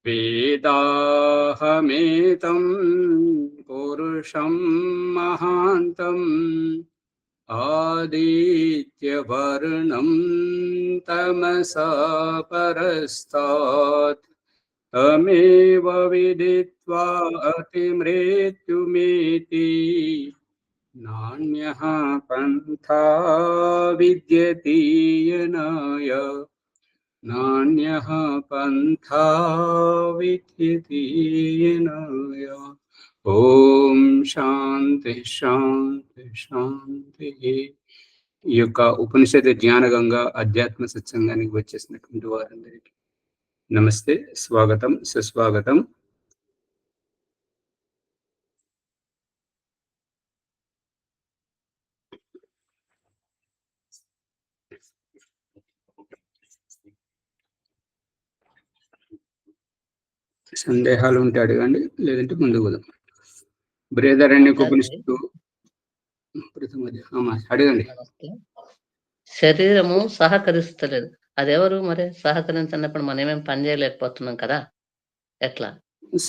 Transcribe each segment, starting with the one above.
वेदाहमेतं पुरुषं महान्तम् आदित्यवर्णं तमसा परस्तात् तमेव विदित्वा अतिमृत्युमेति नान्यः पन्था विद्यते यनाय नान्यः पन्था विद्यते यनाय। ఓం శాంతి శాంతి శాంతి. ఈ యొక్క ఉపనిషత్ జ్ఞానగంగా అధ్యాత్మ సత్సంగానికి వచ్చేసినటువంటి వారందరికీ నమస్తే, స్వాగతం, సుస్వాగతం. సందేహాలు ఉంటే అడగండి, లేదంటే ముందుకు పోదాం. బృహదారణ్యకోపనిషత్తు అడగండి. శరీరము సహకరిస్తలేదు, అదెవరు మరి సహకరించినప్పుడు మనం ఏమేమి పని చేయలేకపోతున్నాం కదా, ఎట్లా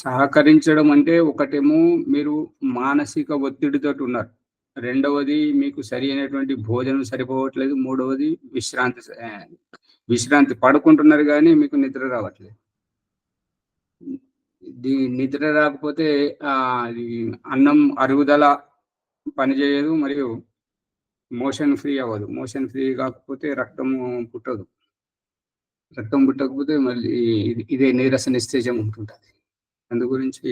సహకరించడం అంటే ఒకటేమో మీరు మానసిక ఒత్తిడితో ఉన్నారు, రెండవది మీకు సరి అయినటువంటి భోజనం సరిపోవట్లేదు, మూడవది విశ్రాంతి పడుకుంటున్నారు కానీ మీకు నిద్ర రావట్లేదు. నిద్ర రాకపోతే అన్నం అరుగుదల పనిచేయదు, మరియు మోషన్ ఫ్రీ అవ్వదు. మోషన్ ఫ్రీ కాకపోతే రక్తము పుట్టదు, రక్తం పుట్టకపోతే మళ్ళీ ఇదే నీరస నిస్తేజం ఉంటుంటది. అందు గురించి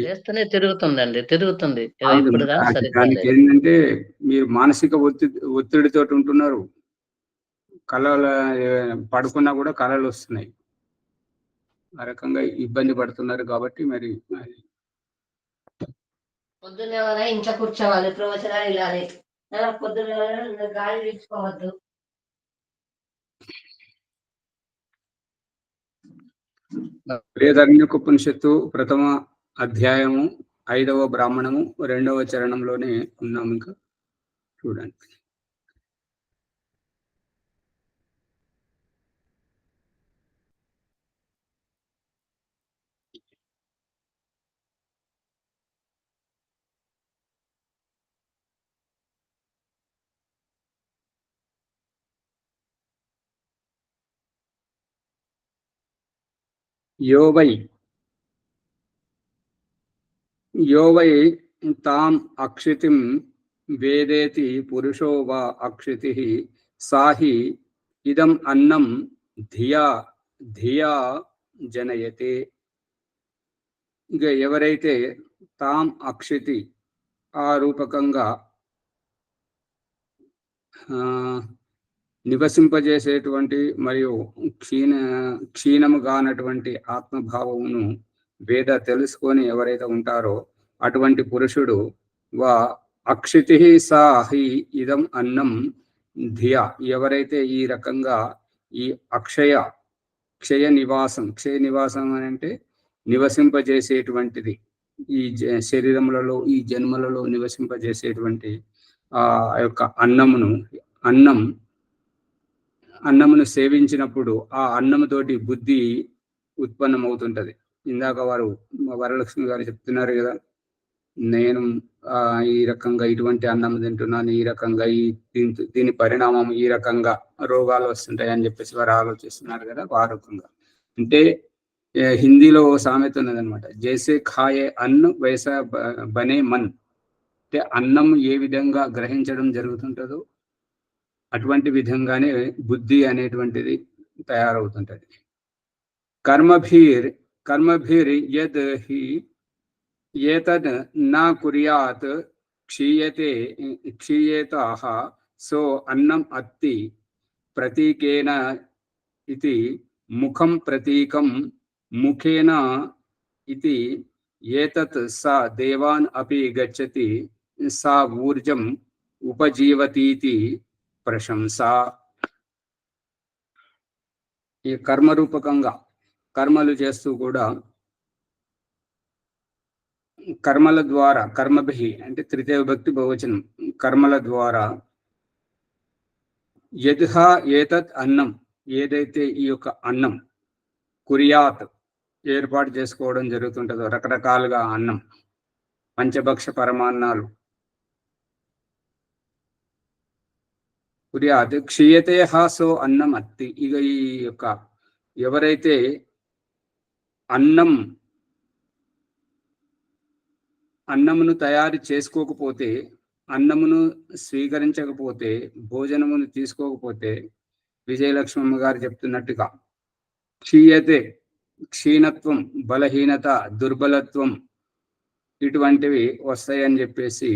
తిరుగుతుంది. దానికి ఏంటంటే మీరు మానసిక ఒత్తిడితో ఉంటున్నారు, కళల పడుకున్నా కూడా కళలు వస్తున్నాయి, ఆ రకంగా ఇబ్బంది పడుతున్నారు. కాబట్టి మరి పొద్దున్నే ఇంట్లో కూర్చోవాలి, ప్రవచనాలు ఇలాలి, పొద్దున్న గాలి తీసుకోవద్దు. బృహదారణ్యకోపనిషత్తు ప్రథమ అధ్యాయము 5వ బ్రాహ్మణము 2వ చరణంలోనే ఉన్నాము. ఇంకా చూడండి. यो वै ताम अक्षितिं वेदेति पुरुषो वा अक्षितिः सा हि इदम् अन्नं ధియా జనయతే. ఇక ఎవరైతే తాం అక్షితి ఆ రూపకంగా నివసింపజేసేటువంటి మరియు క్షీణము కానటువంటి ఆత్మభావమును వేద తెలుసుకొని ఎవరైతే ఉంటారో అటువంటి పురుషుడు వా అక్షితి సా హి ఇదం అన్నం ధియా, ఎవరైతే ఈ రకంగా ఈ క్షయ నివాసం అని అంటే నివసింపజేసేటువంటిది, ఈ శరీరములలో ఈ జన్మలలో నివసింపజేసేటువంటి ఆ యొక్క అన్నమును సేవించినప్పుడు ఆ అన్నముతోటి బుద్ధి ఉత్పన్నం అవుతుంటది. ఇందాక వరలక్ష్మి గారు చెప్తున్నారు కదా, నేను ఈ రకంగా ఇటువంటి అన్నం తింటున్నాను, ఈ రకంగా దీని పరిణామం ఈ రకంగా రోగాలు వస్తుంటాయి అని చెప్పేసి వారు ఆలోచిస్తున్నారు కదా. ఆ రకంగా అంటే హిందీలో సామెత ఉన్నదనమాట, జైసే ఖాయే అన్ను వైసా బనే మన్. అంటే అన్నం ఏ విధంగా గ్రహించడం జరుగుతుంటుందో అటువంటి విధంగానే బుద్ధి అనేటువంటిది తయారవుతుంటది. కర్మభీర్ యద్ హి ఏతద్ నా కుర్యాత్ క్షీయేతాః సో అన్నం అత్తి ప్రతీకేన ఇతి ముఖం ప్రతీకం ముఖేన ఇతి ఏతత్ సా దేవాన్ అపి గచ్చతి సా ఊర్జం ఉపజీవతీతి ప్రశంస. ఈ కర్మరూపకంగా కర్మలు చేస్తూ కూడా కర్మల ద్వారా, కర్మభి అంటే తృతీయ విభక్తి బహువచనం, కర్మల ద్వారా యద్హ ఏతత్ అన్నం, ఏదైతే ఈ యొక్క అన్నం కుర్యాత్ ఏర్పాటు చేసుకోవడం జరుగుతుంటదో రకరకాలుగా అన్నం, పంచభక్ష పరమాన్నాలు. కుర్యాత్ క్షీయతే హాసో అన్నం అత్తి. ఇక ఈ యొక్క ఎవరైతే అన్నమును తయారు చేసుకోకపోతే, అన్నమును స్వీకరించకపోతే, భోజనమును తీసుకోకపోతే, విజయలక్ష్మమ్మ గారు చెప్తున్నట్టుగా క్షీయతే, క్షీణత్వం, బలహీనత, దుర్బలత్వం ఇటువంటివి వస్తాయని చెప్పేసి,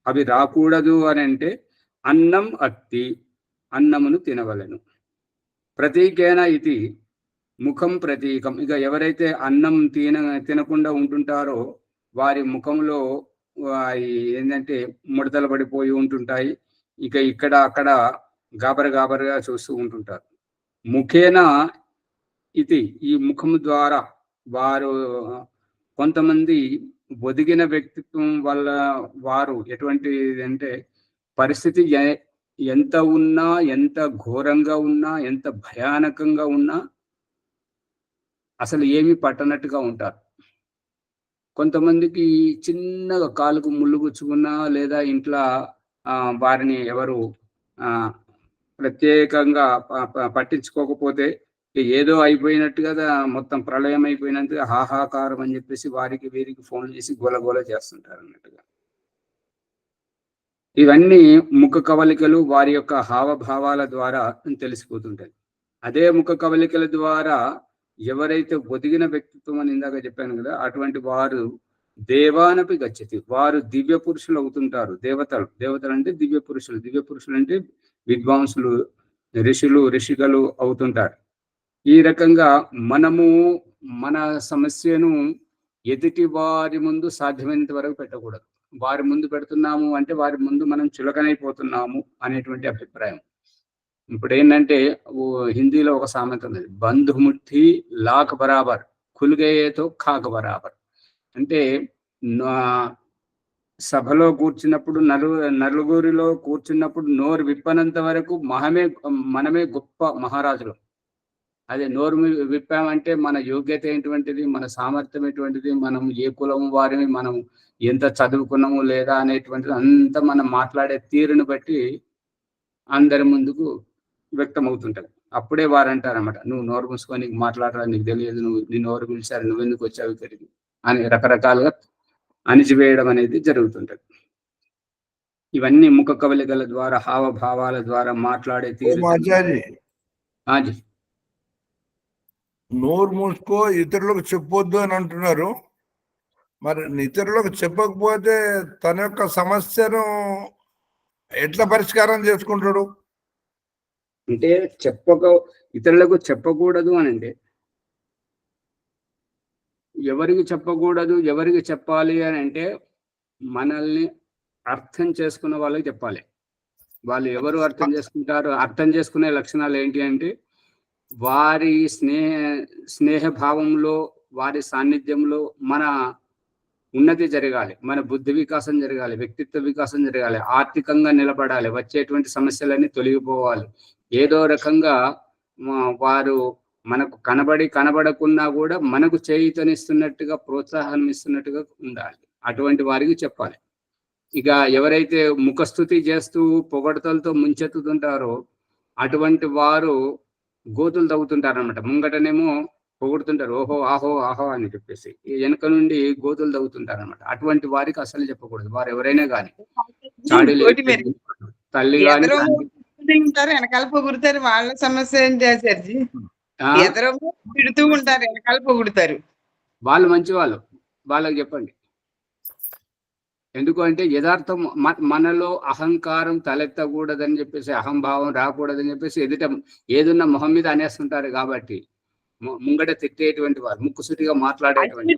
అవి రాకూడదు అని అంటే అన్నం అత్తి, అన్నమును తినవలెను. ప్రతీకేన ఇది ముఖం ప్రతీకం. ఇక ఎవరైతే అన్నం తినకుండా ఉంటుంటారో వారి ముఖంలో ఏంటంటే ముడతలు పడిపోయి ఉంటుంటాయి. ఇక ఇక్కడ అక్కడ గాబరగా చూస్తూ ఉంటుంటారు. ముఖేన ఇది, ఈ ముఖము ద్వారా వారు కొంతమంది ఒదిగిన వ్యక్తిత్వం వల్ల వారు ఎటువంటి అంటే పరిస్థితి ఎంత ఉన్నా, ఎంత ఘోరంగా ఉన్నా, ఎంత భయానకంగా ఉన్నా అసలు ఏమీ పట్టనట్టుగా ఉంటారు. కొంతమందికి చిన్నగా కాలుకు ముళ్ళు గుచ్చుకున్నా లేదా ఇంట్లో వారిని ఎవరు ప్రత్యేకంగా పట్టించుకోకపోతే ఏదో అయిపోయినట్టుగా మొత్తం ప్రళయం అయిపోయినట్టుగా హాహాకారం అని చెప్పేసి వారికి వీరికి ఫోన్లు చేసి గోలగోల చేస్తుంటారు అన్నట్టుగా. ఇవన్నీ ముఖ కవలికలు వారి యొక్క హావభావాల ద్వారా తెలిసిపోతుంటాయి. అదే ముఖ కవలికల ద్వారా ఎవరైతే ఒదిగిన వ్యక్తిత్వం అని ఇందాక చెప్పాను కదా, అటువంటి వారు దేవానపి గచ్చతి, వారు దివ్య పురుషులు అవుతుంటారు. దేవతలు అంటే దివ్య పురుషులు అంటే విద్వాంసులు, ఋషికలు అవుతుంటారు. ఈ రకంగా మనము మన సమస్యను ఎదుటి వారి ముందు సాధ్యమైనంత వరకు పెట్టకూడదు. వారి ముందు పెడుతున్నాము అంటే వారి ముందు మనం చులకనైపోతున్నాము అనేటువంటి అభిప్రాయం. ఇప్పుడు ఏంటంటే హిందీలో ఒక సామెత ఉంది, బంధుముఠి లాక్ బరాబర్, ఖుల్గయేతో ఖాక్ బరాబర్. అంటే సభలో కూర్చున్నప్పుడు నలుగురిలో కూర్చున్నప్పుడు నోరు విప్పనంత వరకు మనమే గొప్ప మహారాజులు. అదే నోరు విప్పామంటే మన యోగ్యత ఏంటువంటిది, మన సామర్థ్యం ఎటువంటిది, మనం ఏ కులం వారిని, మనం ఎంత చదువుకున్నాము లేదా అనేటువంటిది అంతా మనం మాట్లాడే తీరుని బట్టి అందరి ముందుకు వ్యక్తం అవుతుంటది. అప్పుడే వారు అంటారన్నమాట, నువ్వు నోరు మూసుకొని మాట్లాడరా, నీకు తెలియదు, నీ నోరు పిలిచారు, నువ్వెందుకు వచ్చావు ఇక్కడికి అని రకరకాలుగా అణిచివేయడం అనేది జరుగుతుంటది. ఇవన్నీ ముఖ కవలికల ద్వారా, హావభావాల ద్వారా మాట్లాడే తీరు. నోరు మూసుకో, ఇతరులకు చెప్పొద్దు అని అంటున్నారు. మరి ఇతరులకు చెప్పకపోతే తన యొక్క సమస్యను ఎట్లా పరిష్కారం చేసుకుంటాడు? అంటే ఇతరులకు చెప్పకూడదు అని అంటే ఎవరికి చెప్పకూడదు, ఎవరికి చెప్పాలి అని అంటే మనల్ని అర్థం చేసుకున్న వాళ్ళకి చెప్పాలి. వాళ్ళు ఎవరు అర్థం చేసుకుంటారు? అర్థం చేసుకునే లక్షణాలు ఏంటి అంటే వారి స్నేహభావంలో, వారి సాన్నిధ్యంలో మన ఉన్నతి జరగాలి, మన బుద్ధి వికాసం జరగాలి, వ్యక్తిత్వ వికాసం జరగాలి, ఆర్థికంగా నిలబడాలి, వచ్చేటువంటి సమస్యలన్నీ తొలగిపోవాలి. ఏదో రకంగా వారు మనకు కనబడకున్నా కూడా మనకు చేయుతనిస్తున్నట్టుగా, ప్రోత్సాహం ఇస్తున్నట్టుగా ఉండాలి. అటువంటి వారికి చెప్పాలి. ఇక ఎవరైతే ముఖస్థుతి చేస్తూ పొగడతలతో ముంచెత్తుతుంటారో అటువంటి వారు గోతులు తవ్వుతుంటారు అనమాట. ముంగటనేమో పొగుడుతుంటారు, ఓహో ఆహో ఆహో అని చెప్పేసి, వెనక నుండి గోతులు తవ్వుతుంటారు అనమాట. అటువంటి వారికి అసలు చెప్పకూడదు. వారు ఎవరైనా కానీ, తల్లి కానీ వెనకాల పొగుడుతారు, వాళ్ళ సమస్య ఏం చేశారు, తిడుతూ ఉంటారు, వెనకాల పొగుడుతారు. వాళ్ళు మంచి వాళ్ళు, వాళ్ళకి చెప్పండి. ఎందుకంటే యథార్థం మనలో అహంకారం తలెత్తకూడదని చెప్పేసి, అహంభావం రాకూడదని చెప్పేసి ఎదుట ఏదున్న మొహం మీద అనేస్తుంటారు. కాబట్టి ముంగట తిట్టేటువంటి వారు, ముక్కుసూటిగా మాట్లాడేటువంటి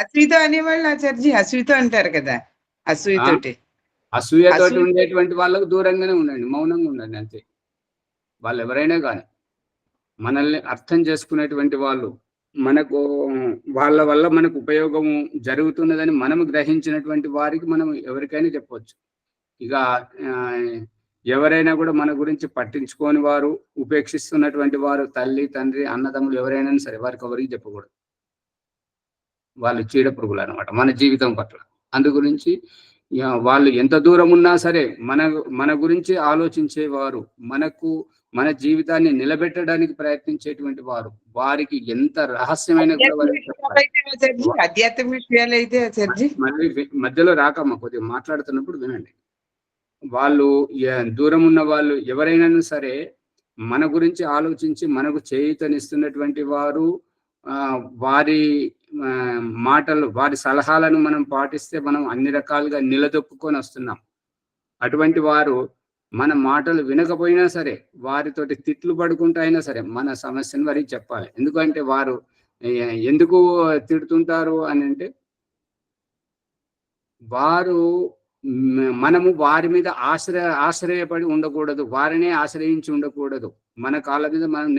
అసూయతో అనేవాళ్ళు ఆచార్జీ, అసూయతో అంటారు కదా, అసూయతో ఉండేటువంటి వాళ్ళకు దూరంగానే ఉండండి, మౌనంగా ఉండండి అంతే. వాళ్ళు ఎవరైనా కానీ మనల్ని అర్థం చేసుకునేటువంటి వాళ్ళు, మనకు వాళ్ళ వల్ల మనకు ఉపయోగం జరుగుతున్నదని మనము గ్రహించినటువంటి వారికి మనం ఎవరికైనా చెప్పవచ్చు. ఇక ఎవరైనా కూడా మన గురించి పట్టించుకోని వారు, ఉపేక్షిస్తున్నటువంటి వారు, తల్లి తండ్రి అన్నదమ్ములు ఎవరైనా సరే, వారికి ఎవరికి చెప్పకూడదు. వాళ్ళు చీడ పురుగులు అనమాట మన జీవితం పట్ల. అందు గురించి వాళ్ళు ఎంత దూరం ఉన్నా సరే మన గురించి ఆలోచించేవారు, మన జీవితాన్ని నిలబెట్టడానికి ప్రయత్నించేటువంటి వారు, వారికి ఎంత రహస్యమైన ఆధ్యాత్మిక విషయాలు అయితే చర్చి మళ్ళీ మధ్యలో రాకమ్మా, కొద్దిగా మాట్లాడుతున్నప్పుడు వినండి. వాళ్ళు దూరం ఉన్న వాళ్ళు ఎవరైనా సరే మన గురించి ఆలోచించి మనకు చేయూతనిస్తున్నటువంటి వారు, వారి మాటలు, వారి సలహాలను మనం పాటిస్తే మనం అన్ని రకాలుగా నిలదొక్కుకొని వస్తున్నాం. అటువంటి వారు మన మాటలు వినకపోయినా సరే వారితోటి తిట్లు పడుకుంటూ అయినా సరే మన సమస్యను వారికి చెప్పాలి. ఎందుకంటే వారు ఎందుకు తిడుతుంటారు అని అంటే, మనము వారి మీద ఆశ్రయపడి ఉండకూడదు, వారినే ఆశ్రయించి ఉండకూడదు, మన కాళ్ళ మీద మనం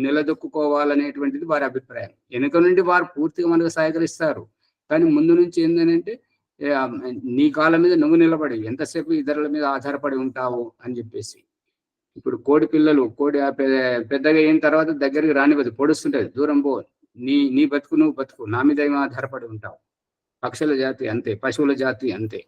నిలదొక్కుకోవాలనేటువంటిది వారి అభిప్రాయం. వెనుక నుండి వారు పూర్తిగా మనకు సహకరిస్తారు, కానీ ముందు నుంచి ఏంటంటే నీ కాళ్ళ మీద నువ్వు నిలబడి ఎంతసేపు ఇతరుల మీద ఆధారపడి ఉంటావు అని చెప్పేసి. ఇప్పుడు కోడి పిల్లలు పెద్దగా అయిన తర్వాత దగ్గరికి రానివ్వదు, పొడుస్తుంటది, దూరం పో, నీ బతుకు నువ్వు బతుకు, నా మీద ఏమో ఆధారపడి ఉంటావు. పక్షుల జాతి అంతే, పశువుల జాతి అంతే.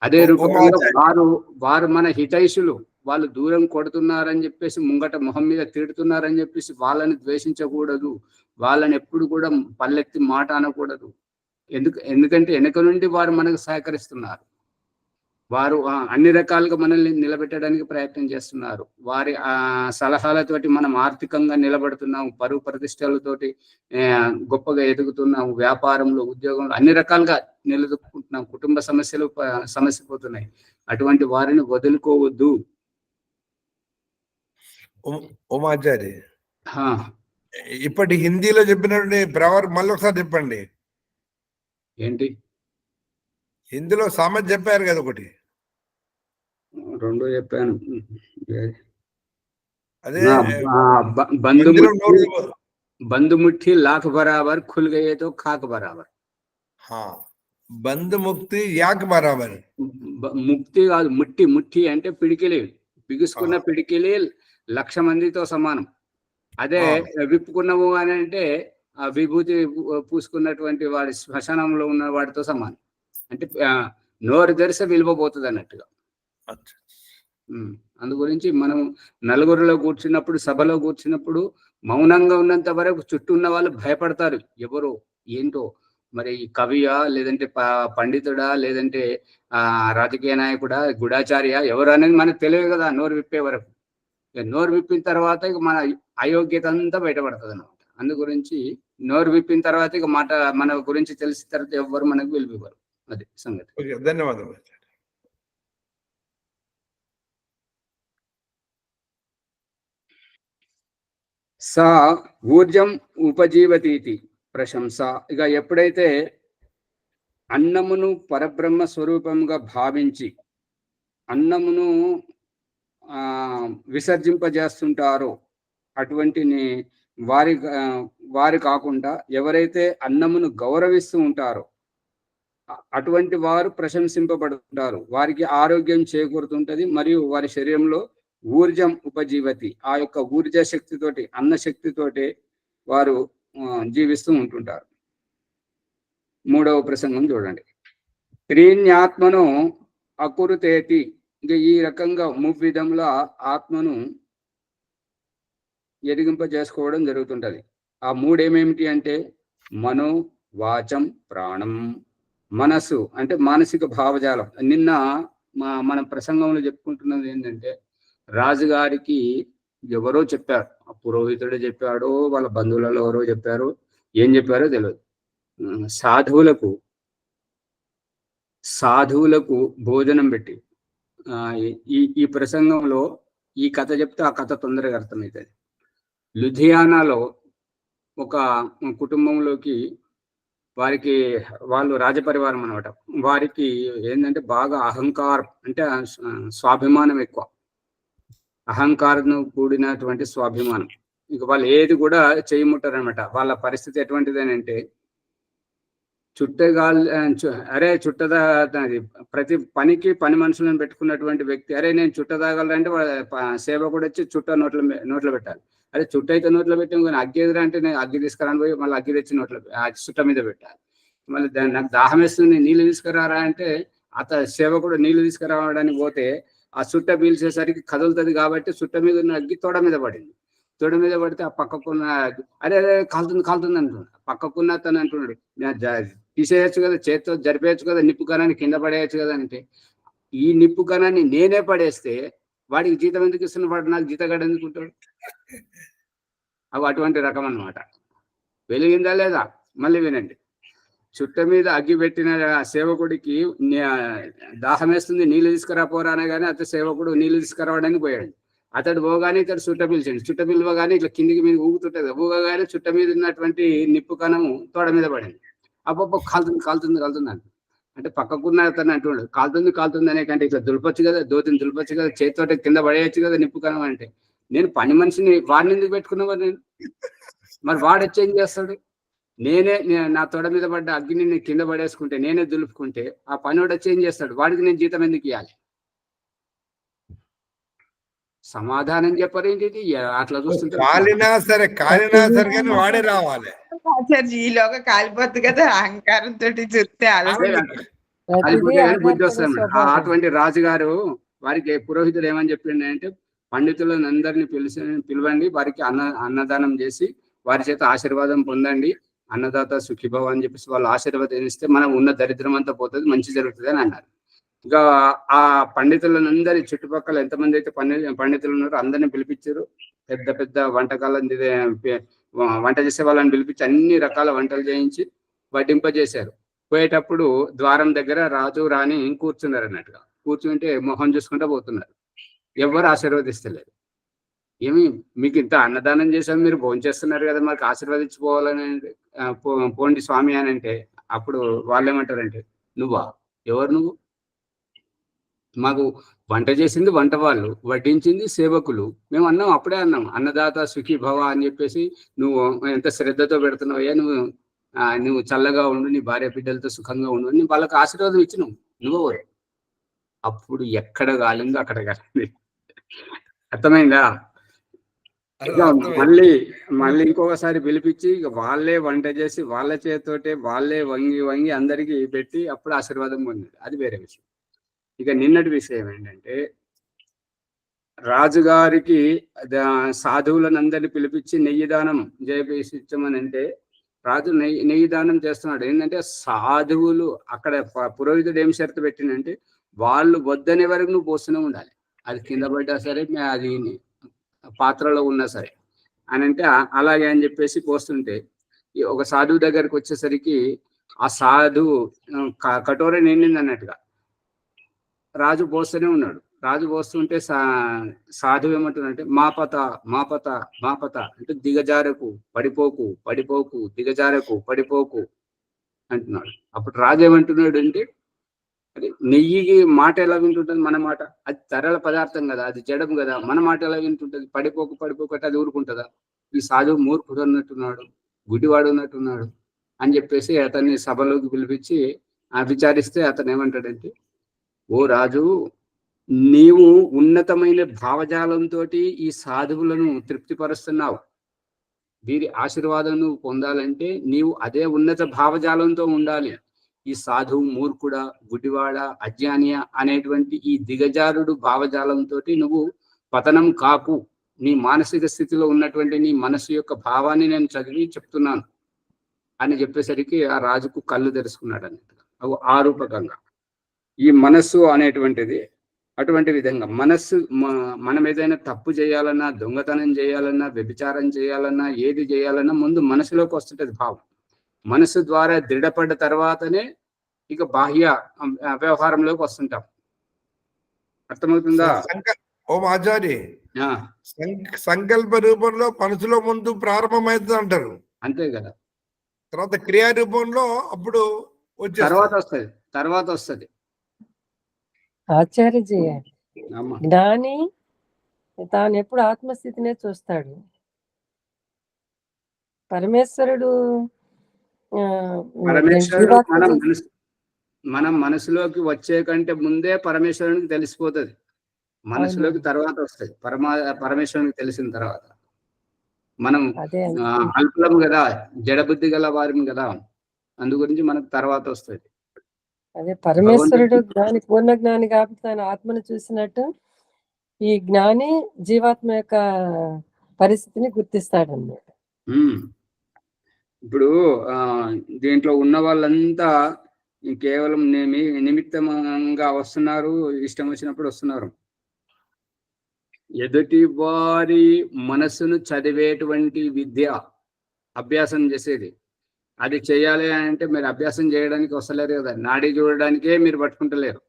అదే రూపంలో వారు మన హితైషులు, వాళ్ళు దూరం కొడుతున్నారని చెప్పేసి ముంగట మొహం మీద తిడుతున్నారని చెప్పేసి వాళ్ళని ద్వేషించకూడదు, వాళ్ళని ఎప్పుడు కూడా పల్లెత్తి మాట అనకూడదు. ఎందుకంటే వెనక నుండి వారు మనకు సహకరిస్తున్నారు, వారు అన్ని రకాలుగా మనల్ని నిలబెట్టడానికి ప్రయత్నం చేస్తున్నారు. వారి సలహాలతోటి మనం ఆర్థికంగా నిలబడుతున్నాము, పరువు ప్రతిష్టలతోటి గొప్పగా ఎదుగుతున్నాము, వ్యాపారంలో, ఉద్యోగంలో అన్ని రకాలుగా నిలదొక్కుంటున్నాం, కుటుంబ సమస్య పోతున్నాయి. అటువంటి వారిని వదులుకోవద్దు. ఉమాచారి, ఇప్పటి హిందీలో చెప్పినటువంటి ప్రవర్ మళ్ళీ ఒకసారి చెప్పండి. ఏంటి హిందీలో సామెత చెప్పారు కదా, ఒకటి రెండో చెప్పాను. అదే బంధుముఠి లాఖ బరాబర్, ఖుల్ గయే తో ఖాక్ బరాబర్. బంధుముక్తి యాక్ బరాబర్. ముక్తి కాదు, ముట్టి అంటే పిడికిలి, బిగుసుకున్న పిడికిలి 1,00,000 మందితో సమానం. అదే విప్పుకున్నాము అని అంటే ఆ విభూతి పూసుకున్నటువంటి వాడి శ్మశానంలో ఉన్న వాడితో సమానం. అంటే నోరు తెరిసే విలువబోతుంది అన్నట్టుగా. అందు గురించి మనం నలుగురిలో కూర్చున్నప్పుడు, సభలో కూర్చున్నప్పుడు మౌనంగా ఉన్నంత వరకు చుట్టూ ఉన్న వాళ్ళు భయపడతారు, ఎవరో ఏంటో, మరి కవియా, లేదంటే పండితుడా, లేదంటే రాజకీయ నాయకుడా, గుడాచార్య, ఎవరు అనేది మనకు తెలియదు కదా నోరు విప్పే వరకు. నోరు విప్పిన తర్వాత ఇక మన అయోగ్యత అంతా బయటపడుతుంది అన్నమాట. అందు గురించి నోరు విప్పిన తర్వాత ఇక మన గురించి తెలిసిన తర్వాత ఎవరు మనకు విలువివ్వరు. అది సంగతి. ధన్యవాదాలు. సా ఊర్జం ఉపజీవతీతి ప్రశంస. ఇక ఎప్పుడైతే అన్నమును పరబ్రహ్మ స్వరూపంగా భావించి అన్నమును విసర్జింపజేస్తుంటారో అటువంటి వారి కాకుండా ఎవరైతే అన్నమును గౌరవిస్తూ ఉంటారో అటువంటి వారు ప్రశంసింపబడుతుంటారు. వారికి ఆరోగ్యం చేకూరుతుంటది, మరియు వారి శరీరంలో ఊర్జం ఉపజీవతి, ఆ యొక్క ఊర్జ శక్తితోటి, అన్న శక్తితోటి వారు జీవిస్తూ ఉంటుంటారు. 3వ ప్రసంగం చూడండి. త్రీన్యాత్మను అకురుతేతి. ఇంకా ఈ రకంగా మువ్విధంలో ఆత్మను ఎదిగింపజేసుకోవడం జరుగుతుంటది. ఆ మూడేమేమిటి అంటే మనో, వాచం, ప్రాణం. మనసు అంటే మానసిక భావజాలం. నిన్న మన ప్రసంగంలో చెప్పుకుంటున్నది ఏంటంటే, రాజుగారికి ఎవరో చెప్పారు, పురోహితుడు చెప్పాడో వాళ్ళ బంధువులలో ఎవరో చెప్పారు, ఏం చెప్పారో తెలియదు. సాధువులకు భోజనం పెట్టి ఈ ప్రసంగంలో ఈ కథ చెప్తే ఆ కథ తొందరగా అర్థమవుతుంది. లుధియానాలో ఒక కుటుంబంలోకి వాళ్ళు రాజపరివారం అనమాట. వారికి ఏంటంటే బాగా అహంకారం, అంటే స్వాభిమానం ఎక్కువ, అహంకారం కూడినటువంటి స్వాభిమానం. ఇక వాళ్ళు ఏది కూడా చేయముట్టారనమాట. వాళ్ళ పరిస్థితి ఎటువంటిది అని అంటే, ప్రతి పనికి పని మనుషులను పెట్టుకున్నటువంటి వ్యక్తి, అరే నేను చుట్టదాగాలంటే సేవకుడు వచ్చి చుట్ట నోట్లో పెట్టాలి. అరే చుట్ట అయితే నోట్లో పెట్టాము, కానీ అగ్గి ఎదురా అంటే నేను అగ్గి తీసుకురాని పోయి మళ్ళీ అగ్గి తెచ్చి చుట్ట మీద పెట్టాలి. మళ్ళీ నాకు దాహం వేస్తుంది నీళ్ళు తీసుకురారా అంటే సేవకుడు నీళ్లు తీసుకురావడానికి పోతే ఆ చుట్ట పీల్చేసరికి కదులుతుంది కాబట్టి చుట్ట మీద ఉన్న అగ్గి తోడ మీద పడింది. తోడ మీద పడితే ఆ పక్కకున్న అరే అరే కాలుతుంది అంటున్నాడు. పక్కకున్న అతను అంటున్నాడు తీసేయచ్చు కదా, చేతితో జరిపేయచ్చు కదా, నిప్పు కణాన్ని కింద పడేయచ్చు కదా అంటే, ఈ నిప్పు కణాన్ని నేనే పడేస్తే వాడికి జీతం ఎందుకు ఇస్తున్న, వాడు నాకు జీతగాడు ఎందుకు ఉంటాడు? అవి అటువంటి రకం అన్నమాట. వెలిగిందా లేదా? మళ్ళీ వినండి. చుట్ట మీద అగ్గి పెట్టిన సేవకుడికి దాహం వేస్తుంది నీళ్ళు తీసుకురాపోరా అనగానే అతడు సేవకుడు నీళ్ళు తీసుకురావడానికి పోయాడు. అతడు పోగానే ఇతడు చుట్ట పిలిచాడు. చుట్ట పిలవగానే ఇట్లా కిందికి మీద ఊగుతుంటది. ఊగగానే చుట్ట మీద ఉన్నటువంటి నిప్పు కణము తోడ మీద పడింది. అప్ప కాలుతుంది అంటే పక్కకున్న అతను అంటున్నాడు కాలుతుంది అనే కంటే ఇట్లా దులపచ్చు కదా, దోతిని దులపచ్చు కదా, చేతితోటి కింద పడేయచ్చు కదా నిప్పు కణం అంటే. నేను పని మనిషిని వాడిని ఎందుకు పెట్టుకున్నావా నేను? మరి వాడు వచ్చి ఏం చేస్తాడు? నేనే నా తొడ మీద పడ్డ అగ్గిని నేను కింద పడేసుకుంటే, నేనే దులుపుకుంటే ఆ పనివాడు వచ్చి ఏం చేస్తాడు? వాడికి నేను జీతం ఎందుకు ఇవ్వాలి? సమాధానం చెప్పరేంటి? అట్లా చూస్తుంటే కాలినా సరే కానీ వాడే రావాలి. ఆచార్య ఈలోగా కాలిపోద్ది కదా అహంకారంతో చూస్తే బుద్ధి వస్తుంది. అటువంటి రాజుగారు వారికి పురోహితుడు ఏమని చెప్పిండు అంటే, పండితులను అందరినీ పిలవండి, వారికి అన్నదానం చేసి వారి చేత ఆశీర్వాదం పొందండి, అన్నదాత సుఖీభవ అని చెప్పేసి వాళ్ళు ఆశీర్వాదం ఇస్తే మనం ఉన్న దరిద్రం అంతా పోతుంది, మంచి జరుగుతుంది అని అన్నారు. ఇంకా ఆ పండితులందరి చుట్టుపక్కల ఎంతమంది అయితే పండితులు ఉన్నారో అందరిని పిలిపించారు. పెద్ద వంటకాలను వంట చేసే వాళ్ళని పిలిపించి అన్ని రకాల వంటలు చేయించి వడ్డింపజేశారు. పోయేటప్పుడు ద్వారం దగ్గర రాజు రాణి కూర్చున్నారు అన్నట్టుగా. కూర్చుంటే మొహం చూసుకుంటూ పోతున్నారు. ఎవరు ఆశీర్వదిస్తలేరు. ఏమి మీకు ఇంత అన్నదానం చేసాం, మీరు భోజనం చేస్తున్నారు కదా, మాకు ఆశీర్వదించుకోవాలని పోండి స్వామి అని అంటే, అప్పుడు వాళ్ళు ఏమంటారంటే, నువ్వా? ఎవరు నువ్వు? మాకు వంట చేసింది వంట వాళ్ళు, వడ్డించింది సేవకులు. మేము అన్నాం, అప్పుడే అన్నాం అన్నదాత సుఖీ భవ అని చెప్పేసి, నువ్వు ఎంత శ్రద్ధతో పెడుతున్నావయ్యా, నువ్వు చల్లగా ఉండు, నీ భార్య బిడ్డలతో సుఖంగా ఉండు అని వాళ్ళకి ఆశీర్వాదం ఇచ్చినావు. నువ్వు అప్పుడు ఎక్కడ కాలిందో అక్కడ కాలింది. అర్థమైందా? మళ్ళీ ఇంకొకసారి పిలిపించి ఇక వాళ్ళే వంట చేసి వాళ్ళ చేతితోటే వాళ్ళే వంగి అందరికి పెట్టి అప్పుడు ఆశీర్వాదం పొందింది. అది వేరే విషయం. ఇక నిన్నటి విషయం ఏంటంటే, రాజుగారికి సాధువులను అందరినీ పిలిపించి నెయ్యి దానం జయపేసిచ్చమని అంటే, రాజు నెయ్యి దానం చేస్తున్నాడు. ఏంటంటే సాధువులు అక్కడ పురోహితుడు ఏం షరతు పెట్టిందంటే, వాళ్ళు వద్దనే వరకు నువ్వు పోస్తూనే ఉండాలి. అది కింద పడ్డా సరే, అది పాత్రలో ఉన్నా సరే అని అంటే అలాగే అని చెప్పేసి పోస్తుంటే, ఒక సాధువు దగ్గరికి వచ్చేసరికి ఆ సాధువు కటోర నిండింది అన్నట్టుగా రాజు పోస్తూనే ఉన్నాడు. రాజు పోస్తుంటే సాధువు ఏమంటున్నాడంటే, మాపత అంటే దిగజారకు పడిపోకు దిగజారకు పడిపోకు అంటున్నాడు. అప్పుడు రాజు ఏమంటున్నాడు అంటే, అది నెయ్యికి మాట ఎలా వింటుంటుంది? మన మాట అది తరల పదార్థం కదా, అది జడం కదా, మన మాట ఎలా వింటుంటుంది? పడిపోకు అంటే అది ఊరుకుంటుందా? ఈ సాధువు మూర్ఖుడు అన్నట్టున్నాడు, గుడ్డివాడు ఉన్నట్టున్నాడు అని చెప్పేసి అతన్ని సభలోకి పిలిపించి విచారిస్తే అతను ఏమంటాడంటే, ఓ రాజు, నీవు ఉన్నతమైన భావజాలంతో ఈ సాధువులను తృప్తిపరుస్తున్నావు. వీరి ఆశీర్వాదం నువ్వు పొందాలంటే నీవు అదే ఉన్నత భావజాలంతో ఉండాలి. ఈ సాధువు మూర్ఖుడా, గుడివాడ, అజ్ఞానియ అనేటువంటి ఈ దిగజారుడు భావజాలంతో నువ్వు పతనం కాకు. నీ మానసిక స్థితిలో ఉన్నటువంటి నీ మనసు యొక్క భావాన్ని నేను చదివి చెప్తున్నాను అని చెప్పేసరికి ఆ రాజుకు కళ్ళు తెరుచుకున్నాడు అన్నట్టుగా. ఆ రూపకంగా ఈ మనస్సు అనేటువంటిది అటువంటి విధంగా మనం ఏదైనా తప్పు చేయాలన్నా, దొంగతనం చేయాలన్నా, వ్యభిచారం చేయాలన్నా, ఏది చేయాలన్నా ముందు మనసులోకి వస్తుంటది భావం. మనసు ద్వారా దృఢపడ్డ తర్వాతనే ఇక బాహ్య వ్యవహారంలోకి వస్తుంటాం. అర్థమవుతుందా? ఓం ఆచార్య, సంకల్ప రూపంలో మనసులో ముందు ప్రారంభమవుతుంది అంటారు. అంతే కదా. తర్వాత క్రియా రూపంలో అప్పుడు తర్వాత వస్తుంది. ఆచార్యజీ, జ్ఞాని తాను ఎప్పుడు ఆత్మస్థితినే చూస్తాడు. పరమేశ్వరుడు మనం మనసులోకి వచ్చే కంటే ముందే పరమేశ్వరునికి తెలిసిపోతుంది. మనసులోకి తర్వాత వస్తుంది. పరమేశ్వరునికి తెలిసిన తర్వాత మనం అల్పులం కదా, జడబుద్ధి గల వారిని కదా. అందు గురించి మనకు తర్వాత వస్తుంది. అదే పరమేశ్వరుడు జ్ఞాని, పూర్ణ జ్ఞాని కాబట్టి తన ఆత్మను చూసినట్టు ఈ జ్ఞాని జీవాత్మ యొక్క పరిస్థితిని గుర్తిస్తాడన్నమాట. ఇప్పుడు దీంట్లో ఉన్న వాళ్ళంతా కేవలం నిమిత్తంగా వస్తున్నారు, ఇష్టం వచ్చినప్పుడు వస్తున్నారు. ఎదుటి వారి మనస్సును చదివేటువంటి విద్య, అభ్యాసం చేసేది, అది చేయాలి అంటే మీరు అభ్యాసం చేయడానికి వస్తలేరు కదా, నాడీ చూడడానికే మీరు పట్టుకుంటలేరు.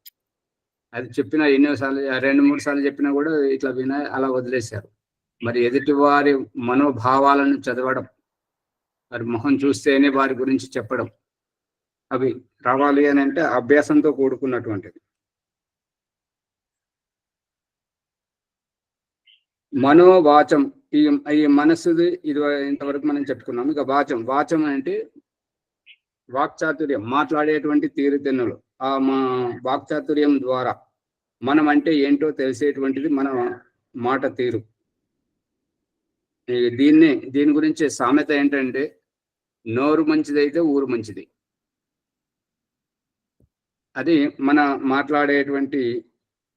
అది చెప్పినా ఎన్నోసార్లు 2-3 సార్లు చెప్పినా కూడా ఇట్లా అలా వదిలేశారు. మరి ఎదుటి వారి మనోభావాలను చదవడం, వారి మొహం చూస్తేనే వారి గురించి చెప్పడం, అవి రావాలి అని అంటే అభ్యాసంతో కూడుకున్నటువంటిది. మనోవాచం, ఈ మనస్సుది ఇది ఇంతవరకు మనం చెప్పుకున్నాం. ఇక వాచం అంటే వాక్చాతుర్యం, మాట్లాడేటువంటి తీరుతెన్నులు. ఆ వాక్చాతుర్యం ద్వారా మనం అంటే ఏంటో తెలిసేటువంటిది మన మాట తీరు. దీని గురించి సామెత ఏంటంటే, నోరు మంచిదైతే ఊరు మంచిది. అది మన మాట్లాడేటువంటి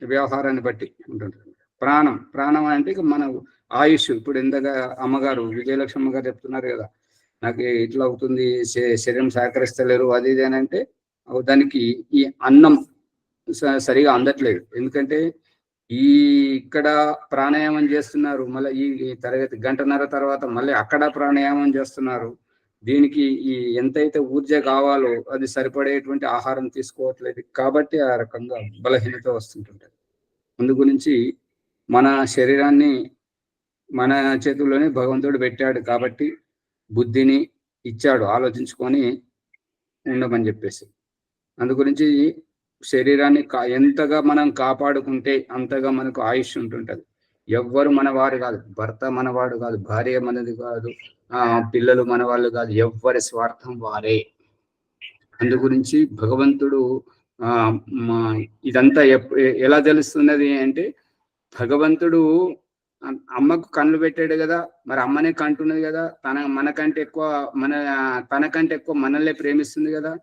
వ్యవహారాన్ని బట్టి ఉంటుంది. ప్రాణం అంటే మన ఆయుష్. ఇప్పుడు ఎంతగా అమ్మగారు విజయలక్ష్మి గారు చెప్తున్నారు కదా, నాకు ఇట్లా అవుతుంది, శరీరం సహకరిస్తలేరు, అది ఇది అని అంటే దానికి ఈ అన్నం సరిగా అందట్లేదు. ఎందుకంటే ఇక్కడ ప్రాణాయామం చేస్తున్నారు, మళ్ళీ ఈ తరగతి 1:30 తర్వాత మళ్ళీ అక్కడ ప్రాణాయామం చేస్తున్నారు. దీనికి ఎంతైతే ఊర్జ కావాలో అది సరిపడేటువంటి ఆహారం తీసుకోవట్లేదు, కాబట్టి ఆ రకంగా బలహీనత వస్తుంటుంటది. అందు గురించి మన శరీరాన్ని మన చేతుల్లోనే భగవంతుడు పెట్టాడు కాబట్టి బుద్ధిని ఇచ్చాడు, ఆలోచించుకొని ఉండమని చెప్పేసి. అందు గురించి శరీరాన్ని ఎంతగా మనం కాపాడుకుంటే అంతగా మనకు ఆయుష్ ఉంటుంటది. ఎవ్వరు మనవారు కాదు, భర్త మనవాడు కాదు, భార్య మనది కాదు, పిల్లలు మన వాళ్ళు కాదు, ఎవ్వరి స్వార్థం వారే. అందు గురించి భగవంతుడు ఇదంతా ఎలా తెలుస్తున్నది అంటే, భగవంతుడు అమ్మకు కళ్ళు పెట్టాడు కదా, మరి అమ్మనే కంటున్నది కదా, తనకంటే ఎక్కువ మనల్ని ప్రేమిస్తుంది కదా.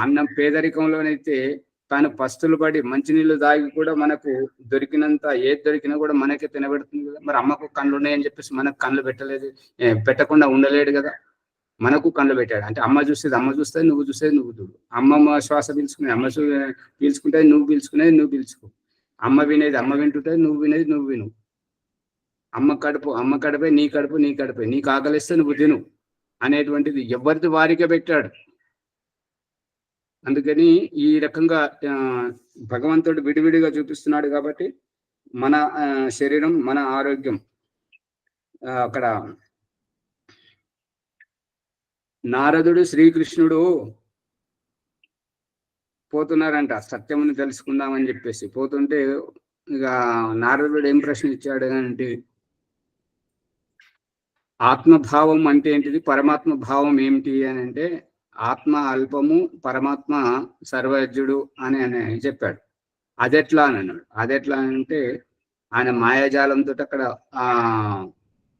అన్నం పేదరికంలోనైతే తాను పస్తులు పడి మంచినీళ్ళు దాగి కూడా మనకు దొరికినంత ఏది దొరికినా కూడా మనకే తినబెడుతుంది కదా. మరి అమ్మకు కళ్ళు ఉన్నాయని చెప్పేసి మనకు కళ్ళు పెట్టకుండా ఉండలేడు కదా. మనకు కళ్ళు పెట్టాడు అంటే అమ్మ చూస్తే నువ్వు చూసేది నువ్వు చూడు. అమ్మమ్మ శ్వాస పీల్చుకునేది అమ్మ పీల్చుకుంటే నువ్వు పీల్చుకునేది నువ్వు పీల్చుకో. అమ్మ వినేది అమ్మ వింటుంటే నువ్వు వినేది నువ్వు విను. అమ్మ కడుపే నీ కడుపే, నీకు ఆకలిస్తే నువ్వు తిను అనేటువంటిది ఎవరిది వారికే పెట్టాడు. అందుకని ఈ రకంగా భగవంతుడు విడివిడిగా చూపిస్తున్నాడు కాబట్టి మన శరీరం, మన ఆరోగ్యం. అక్కడ నారదుడు శ్రీకృష్ణుడు పోతున్నారంట సత్యముని తెలుసుకుందామని చెప్పేసి. పోతుంటే ఇక నారదుడు ఏం ప్రశ్న ఇచ్చాడు అంటే, ఆత్మభావం అంటే ఏంటిది, పరమాత్మ భావం ఏమిటి అని అంటే, ఆత్మ అల్పము, పరమాత్మ సర్వజ్ఞుడు అని చెప్పాడు. అదెట్లా అని అన్నాడు. అదెట్లా అంటే, ఆయన మాయాజాలంతో అక్కడ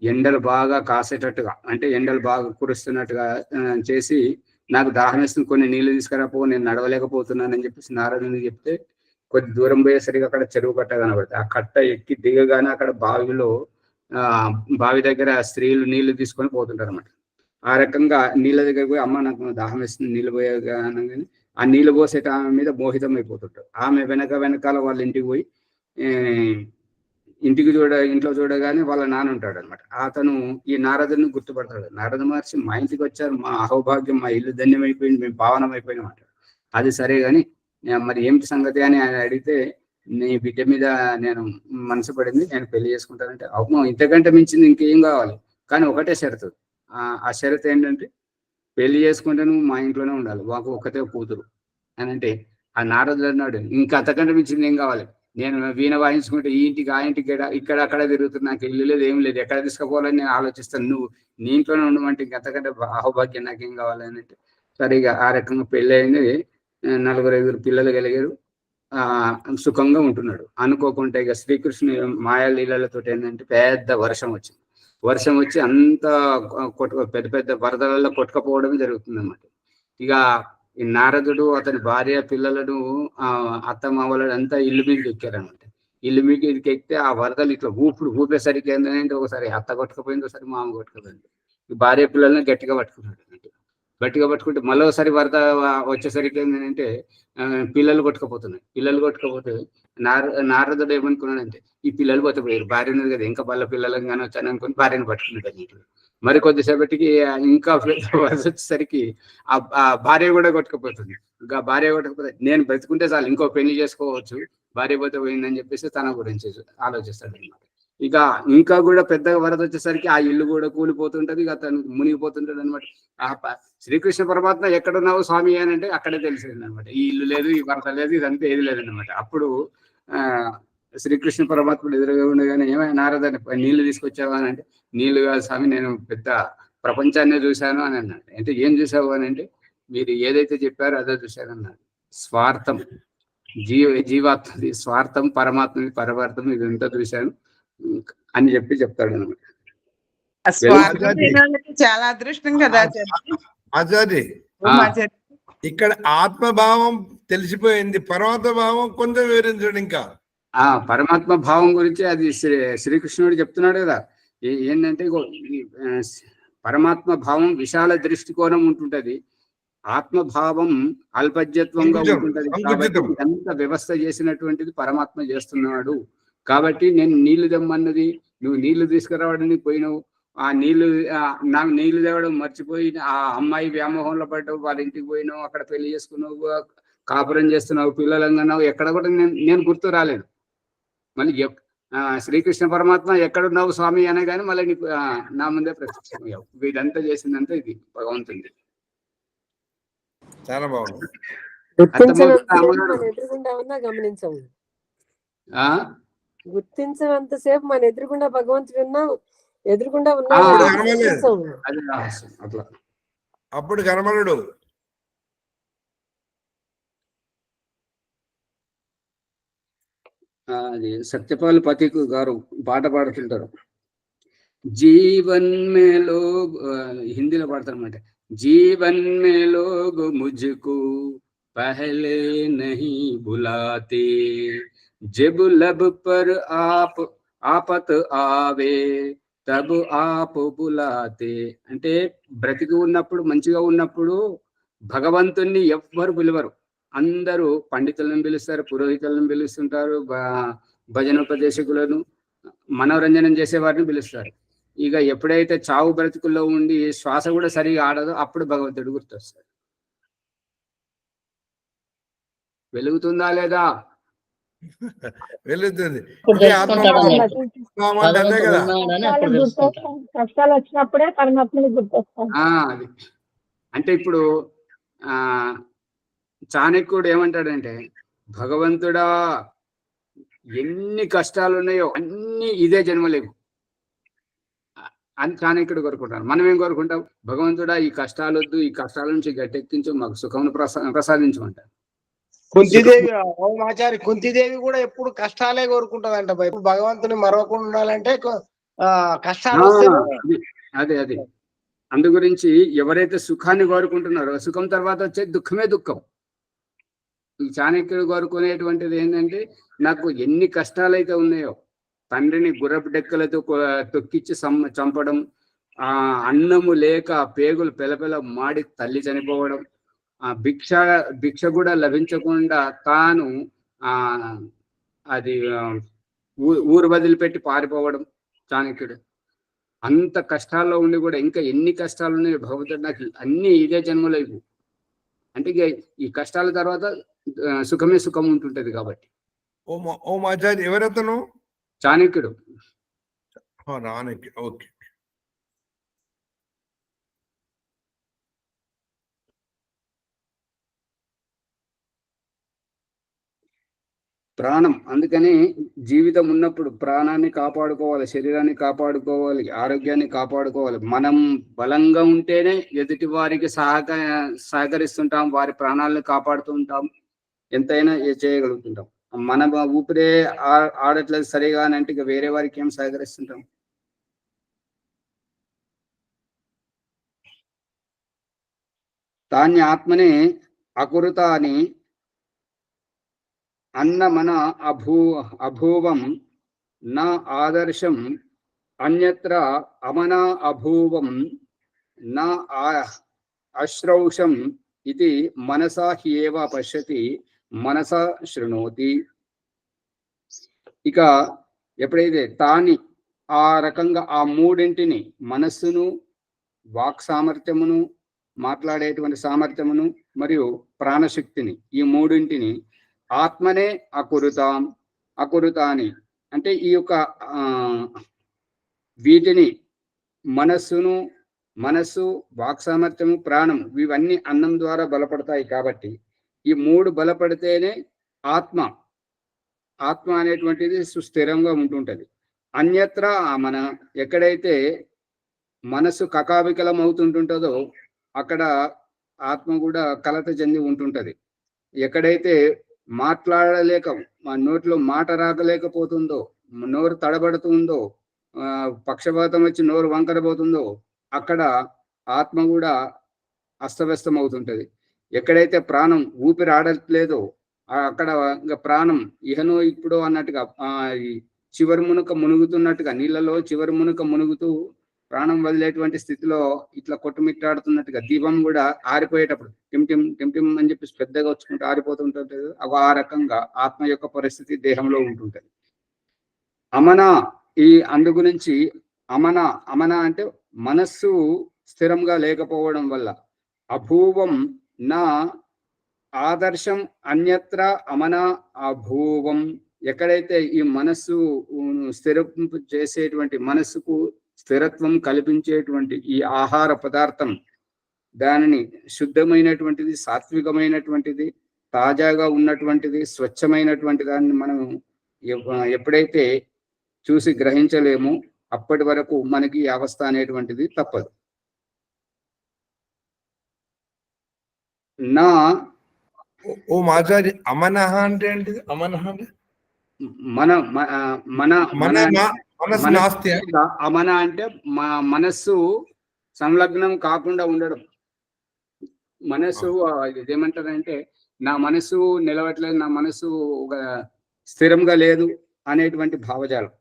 ఎండలు బాగా కాసేటట్టుగా, అంటే ఎండలు బాగా కురుస్తున్నట్టుగా చేసి, నాకు దాహం వేస్తుంది, కొన్ని నీళ్లు తీసుకురాపో, నేను నడవలేకపోతున్నానని చెప్పేసి నారదునికి చెప్తే, కొద్ది దూరం పోయేసరికి అక్కడ చెరువు కట్ట కనబడుతుంది. ఆ కట్ట ఎక్కి దిగగానే అక్కడ బావి దగ్గర స్త్రీలు నీళ్లు తీసుకొని పోతుంటారు అన్నమాట. ఆ రకంగా నీళ్ళ దగ్గర పోయి, అమ్మ నాకు దాహం వేస్తుంది నీళ్ళు పోయగానే ఆ నీళ్లు పోసేట ఆమె మీద మోహితం అయిపోతుంటారు. ఆమె వెనకాల వాళ్ళ ఇంటికి పోయి ఇంట్లో చూడగానే వాళ్ళ నాన్న ఉంటాడు అనమాట. అతను ఈ నారదుని గుర్తుపడతాడు. నారద మహర్షి మా ఇంటికి వచ్చారు, మా అహోభాగ్యం, మా ఇల్లు ధన్యమైపోయింది, మేము పావనం అయిపోయినాం అంటాడు. అది సరే గాని మరి ఏమిటి సంగతి అని ఆయన అడిగితే, నీ బిడ్డ మీద నేను మనసు పడింది, నేను పెళ్లి చేసుకుంటానంటే, అమ్మో ఇంతకంటే మించింది ఇంకేం కావాలి, కానీ ఒకటే షరతు. ఆ షరతు ఏంటంటే, పెళ్లి చేసుకుంటే నువ్వు మా ఇంట్లోనే ఉండాలి, మాకు ఒకటే కూతురు అని అంటే, ఆ నారదుడు అన్నాడు, ఇంకా అంతకంటే మించింది ఏం కావాలి, నేను వీణ వాయించుకుంటే ఈ ఇంటికి ఆ ఇంటికి ఇక్కడ అక్కడ తిరుగుతున్నా, నాకు ఇల్లు లేదు ఏం లేదు, ఎక్కడ తీసుకుపోవాలని నేను ఆలోచిస్తాను, నువ్వు నీ ఇంట్లోనే ఉండమంటే ఇంకంతకంటే అహోభాగ్యం నాకేం కావాలని అంటే, సరిగా ఆ రకంగా పెళ్ళి అయింది. 4-5 పిల్లలు కలిగారు. సుఖంగా ఉంటున్నాడు. అనుకోకుండా ఇక శ్రీకృష్ణుని మాయా లీలలతో ఏంటంటే పెద్ద వర్షం వచ్చి అంత పెద్ద పెద్ద వరదలలో కొట్టుకపోవడం జరుగుతుంది అన్నమాట. ఇక ఈ నారదుడు అతని భార్య పిల్లలను అత్తమామలను అంతా ఇల్లు మీదకి ఎక్కారనమాట. ఇల్లు మీదకి ఎక్కితే ఆ వరదలు ఇట్లా ఊపేసరికి ఏంటంటే ఒకసారి అత్త కొట్టుకుపోయింది, ఒకసారి మామ కొట్టుకుపోయింది. భార్య పిల్లల్ని గట్టిగా పట్టుకున్నాడు అన్నట్టు. గట్టిగా పట్టుకుంటే మళ్ళీ ఒకసారి వరద వచ్చేసరికి ఏంటంటే పిల్లలు కొట్టుకపోతే నారదుడు ఏమనుకున్నాడంటే ఈ పిల్లలు పోతే పోయారు, భార్య ఉన్నది కదా ఇంకా వాళ్ళ పిల్లలకు కానీ వచ్చాను అనుకుని భార్యను పట్టుకున్నాడు అన్నట్టు. మరి కొద్దిసేపటికి ఇంకా వరద వచ్చేసరికి ఆ భార్య కూడా కొట్టుకుపోతుంది. ఇంకా భార్య కొట్టకపోతే నేను బ్రతుకుంటే చాలు, ఇంకో పెళ్లి చేసుకోవచ్చు, భార్య పోతే పోయిందని చెప్పేసి తన గురించి ఆలోచిస్తాడు అనమాట. ఇక ఇంకా కూడా పెద్దగా వరద వచ్చేసరికి ఆ ఇల్లు కూడా కూలిపోతుంటది, ఇక తను మునిగిపోతుంటది అనమాట. శ్రీకృష్ణ పరమాత్మ ఎక్కడున్నావు స్వామి అని అంటే అక్కడే తెలిసింది అనమాట. ఈ ఇల్లు లేదు, ఈ వరద లేదు, ఇదంతా ఏది లేదన్నమాట. అప్పుడు శ్రీకృష్ణ పరమాత్ముడు ఎదురుగా ఉండగానే ఏమైనా నారదని నీళ్లు తీసుకొచ్చావా అని అంటే, నీళ్లు కాదు స్వామి, నేను పెద్ద ప్రపంచాన్ని చూశాను అని అన్నాడు. అంటే ఏం చూసావు అని అంటే, మీరు ఏదైతే చెప్పారో అదే చూశాను అన్నాడు. స్వార్థం, జీవాత్మది స్వార్థం, పరమాత్మది పరమార్థం, ఇదంతా చూశాను అని చెప్తాడు అనమాట. చాలా అదృష్టం కదా ఆచార్య. ఇక్కడ ఆత్మభావం తెలిసిపోయింది, పరమాత్మ భావం కొంచెం వివరించండి. ఇంకా పరమాత్మ భావం గురించి అది శ్రీకృష్ణుడు చెప్తున్నాడు కదా. ఏంటంటే పరమాత్మ భావం విశాల దృష్టికోణం ఉంటుంటది, ఆత్మభావం అల్పజ్యత్వంగా ఉంటుంటది. కాబట్టి ఎంత వ్యవస్థ చేసినటువంటిది పరమాత్మ చేస్తున్నాడు. కాబట్టి నేను నీళ్లు తెమ్మన్నది, నువ్వు నీళ్లు తీసుకురావడానికి పోయినావు, ఆ నీళ్లు తేవడం మర్చిపోయి ఆ అమ్మాయి వ్యామోహంలో పడ్డావు, వాళ్ళ ఇంటికి పోయినావు, అక్కడ పెళ్లి చేసుకున్నావు, కాపురం చేస్తున్నావు, పిల్లలంగాన్నావు, ఎక్కడ కూడా నేను గుర్తు రాలేదు. మళ్ళీ శ్రీకృష్ణ పరమాత్మ ఎక్కడున్నావు స్వామి అనగానే మళ్ళీ నీకు నా ముందే ప్రత్యక్షమయ్యావు. వీడంతా చేసిందంతా ఇది భగవంతుడి. చాలా బాగుంది. గుర్తించినంతసేపు మన ఎదురుగుండా భగవంతుడు ఎదురుగుండా అప్పుడు కనబడు. అది సత్యపాల్ పతికు గారు పాట పాడుతుంటారు. జీవన్ మే లోగ్, హిందీలో పాడతారు అన్నమాట. జీవన్ మే లోగ్ ముझको పహలే నహీ బులాతే, జబ్ लब पर ఆపత్ ఆవే తబ్ ఆప్ బులాతే. అంటే బ్రతికి ఉన్నప్పుడు, మంచిగా ఉన్నప్పుడు భగవంతుణ్ణి ఎవ్వరు పిలవరు. అందరూ పండితులను పిలుస్తారు, పురోహితులను పిలుస్తుంటారు, భజనోపదేశకులను, మనోరంజనం చేసేవారిని పిలుస్తారు. ఇక ఎప్పుడైతే చావు బ్రతుకుల్లో ఉండి శ్వాస కూడా సరిగా ఆడదో అప్పుడు భగవంతుడు గుర్తొస్తాడు. వెలుగుతుందా లేదా? వెలుగుతుంది. కష్టాలు వచ్చినప్పుడే పరమాత్మని గుర్తొస్తాం. అది అంటే ఇప్పుడు చాణక్యుడు ఏమంటాడంటే, భగవంతుడా ఎన్ని కష్టాలు ఉన్నాయో అన్ని ఇదే జన్మలేవు అని చాణక్యుడు కోరుకుంటాను. మనం ఏం కోరుకుంటాం? భగవంతుడా ఈ కష్టాలు వద్దు, ఈ కష్టాల నుంచి గట్టెక్కించు, మాకు సుఖమును ప్రసాదించమంటారు. కుంతిదేవి, ఓమాచారి కుంతిదేవి కూడా ఎప్పుడు కష్టాలే కోరుకుంటదంట. భగవంతుని మరవకుండా ఉండాలంటే కష్టాలు అదే అందు గురించి ఎవరైతే సుఖాన్ని కోరుకుంటున్నారో సుఖం తర్వాత వచ్చే దుఃఖమే దుఃఖం. ఈ చాణక్యుడు కోరుకునేటువంటిది ఏంటంటే, నాకు ఎన్ని కష్టాలైతే ఉన్నాయో, తండ్రిని గుర్రపు డెక్కలతో తొక్కిచ్చి చంపడం, అన్నము లేక పేగులు పెలపెల మాడి తల్లి చనిపోవడం, భిక్ష కూడా లభించకుండా తాను అది ఊరు వదిలిపెట్టి పారిపోవడం చాణక్యుడు. అంత కష్టాల్లో ఉండి కూడా ఇంకా ఎన్ని కష్టాలు ఉన్నాయి భగవంతుడు, నాకు అన్ని ఇదే జన్మలేవు అంటే ఇక ఈ కష్టాల తర్వాత సుఖమే సుఖం ఉంటుంటది. కాబట్టి ఓమాచార్య ఎవరతను? చాణక్యుడు. ఓకే. ప్రాణం, అందుకని జీవితం ఉన్నప్పుడు ప్రాణాన్ని కాపాడుకోవాలి, శరీరాన్ని కాపాడుకోవాలి, ఆరోగ్యాన్ని కాపాడుకోవాలి. మనం బలంగా ఉంటేనే ఎదుటి వారికి సహకరిస్తుంటాం, వారి ప్రాణాలను కాపాడుతూ ఉంటాం, ఎంతైనా చేయగలుగుతుంటాం. మన ఊపిరే ఆడట్లేదు సరిగా అని అంటే ఇక వేరే వారికి ఏం సహకరిస్తుంటాం? తాన్ని ఆత్మనే అకురుత అని అన్నమన అభూవం నా ఆదర్శం అన్యత్ర అమనా అభూవం నా అశ్రౌషం ఇది మనసా హ్యేవ పశ్యతి మనసా శృణోతి. ఇక ఎప్పుడైతే తాని ఆ రకంగా ఆ మూడింటిని, మనస్సును, వాక్ సామర్థ్యమును, మాట్లాడేటువంటి సామర్థ్యమును మరియు ప్రాణశక్తిని, ఈ మూడింటిని ఆత్మనే అకురుతాని అంటే ఈ యొక్క వీటిని మనస్సు, వాక్ సామర్థ్యము, ప్రాణం ఇవన్నీ అన్నం ద్వారా బలపడతాయి. కాబట్టి ఈ మూడు బలపడితేనే ఆత్మ అనేటువంటిది సుస్థిరంగా ఉంటుంటది. అన్యత్ర మన ఎక్కడైతే మనస్సు కకావికలం అవుతుంటుంటుందో అక్కడ ఆత్మ కూడా కలత చెంది ఉంటుంటది. ఎక్కడైతే మాట్లాడలేక నోట్లో మాట రాకలేకపోతుందో, నోరు తడబడుతుందో, పక్షపాతం వచ్చి నోరు వంకరపోతుందో అక్కడ ఆత్మ కూడా అస్తవ్యస్తం అవుతుంటది. ఎక్కడైతే ప్రాణం ఊపిరి ఆడట్లేదో అక్కడ ఇంకా ప్రాణం ఇహనో ఇప్పుడో అన్నట్టుగా చివరి మునుక మునుగుతున్నట్టుగా, నీళ్ళలో చివరి మునుక మునుగుతూ ప్రాణం వదిలేటువంటి స్థితిలో ఇట్లా కొట్టుమిట్టాడుతున్నట్టుగా దీపం కూడా ఆరిపోయేటప్పుడు టిమ్ టిమ్ అని చెప్పేసి పెద్దగా వచ్చుకుంటూ ఆరిపోతుంటుంది. ఆ రకంగా ఆత్మ యొక్క పరిస్థితి దేహంలో ఉంటుంటది. అందు గురించి అమన అంటే మనస్సు స్థిరంగా లేకపోవడం వల్ల, అభూవం నా ఆదర్శం అన్యత్ర అమన అభూవం ఎక్కడైతే ఈ మనస్సు స్థిరపు చేసేటువంటి, మనస్సుకు స్థిరత్వం కల్పించేటువంటి ఈ ఆహార పదార్థం దానిని శుద్ధమైనటువంటిది, సాత్వికమైనటువంటిది, తాజాగా ఉన్నటువంటిది, స్వచ్ఛమైనటువంటి దాన్ని మనం ఎప్పుడైతే చూసి గ్రహించలేమో అప్పటి వరకు మనకి ఈ అవస్థ అనేటువంటిది తప్పదు. నా ఓ మాచారి అమనహ అంటే ఏంటిది? అమనహ అంటే అమన అంటే మనస్సు సంలగ్నం కాకుండా ఉండడం. మనస్సు ఇదేమంటారంటే నా మనస్సు నిలవట్లేదు, నా మనస్సు ఒక స్థిరంగా లేదు అనేటువంటి భావజాలం.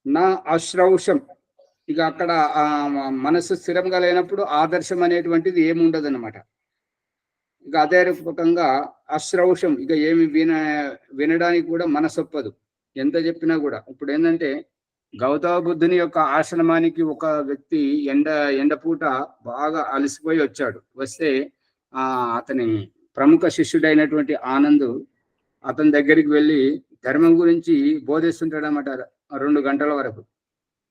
నా అశ్రౌషం ఇక అక్కడ మనస్సు స్థిరంగా లేనప్పుడు ఆదర్శం అనేటువంటిది ఏముండదు అనమాట. ఇక అదే రూపకంగా అశ్రౌషం ఇక ఏమి వినడానికి కూడా మనసొప్పదు, ఎంత చెప్పినా కూడా. ఇప్పుడు ఏంటంటే గౌతమ బుద్ధుని యొక్క ఆశ్రమానికి ఒక వ్యక్తి ఎండపూట బాగా అలసిపోయి వచ్చాడు. వస్తే అతని ప్రముఖ శిష్యుడైనటువంటి ఆనంద్ అతని దగ్గరికి వెళ్ళి ధర్మం గురించి బోధిస్తుంటాడు అన్నమాట 2 గంటల వరకు.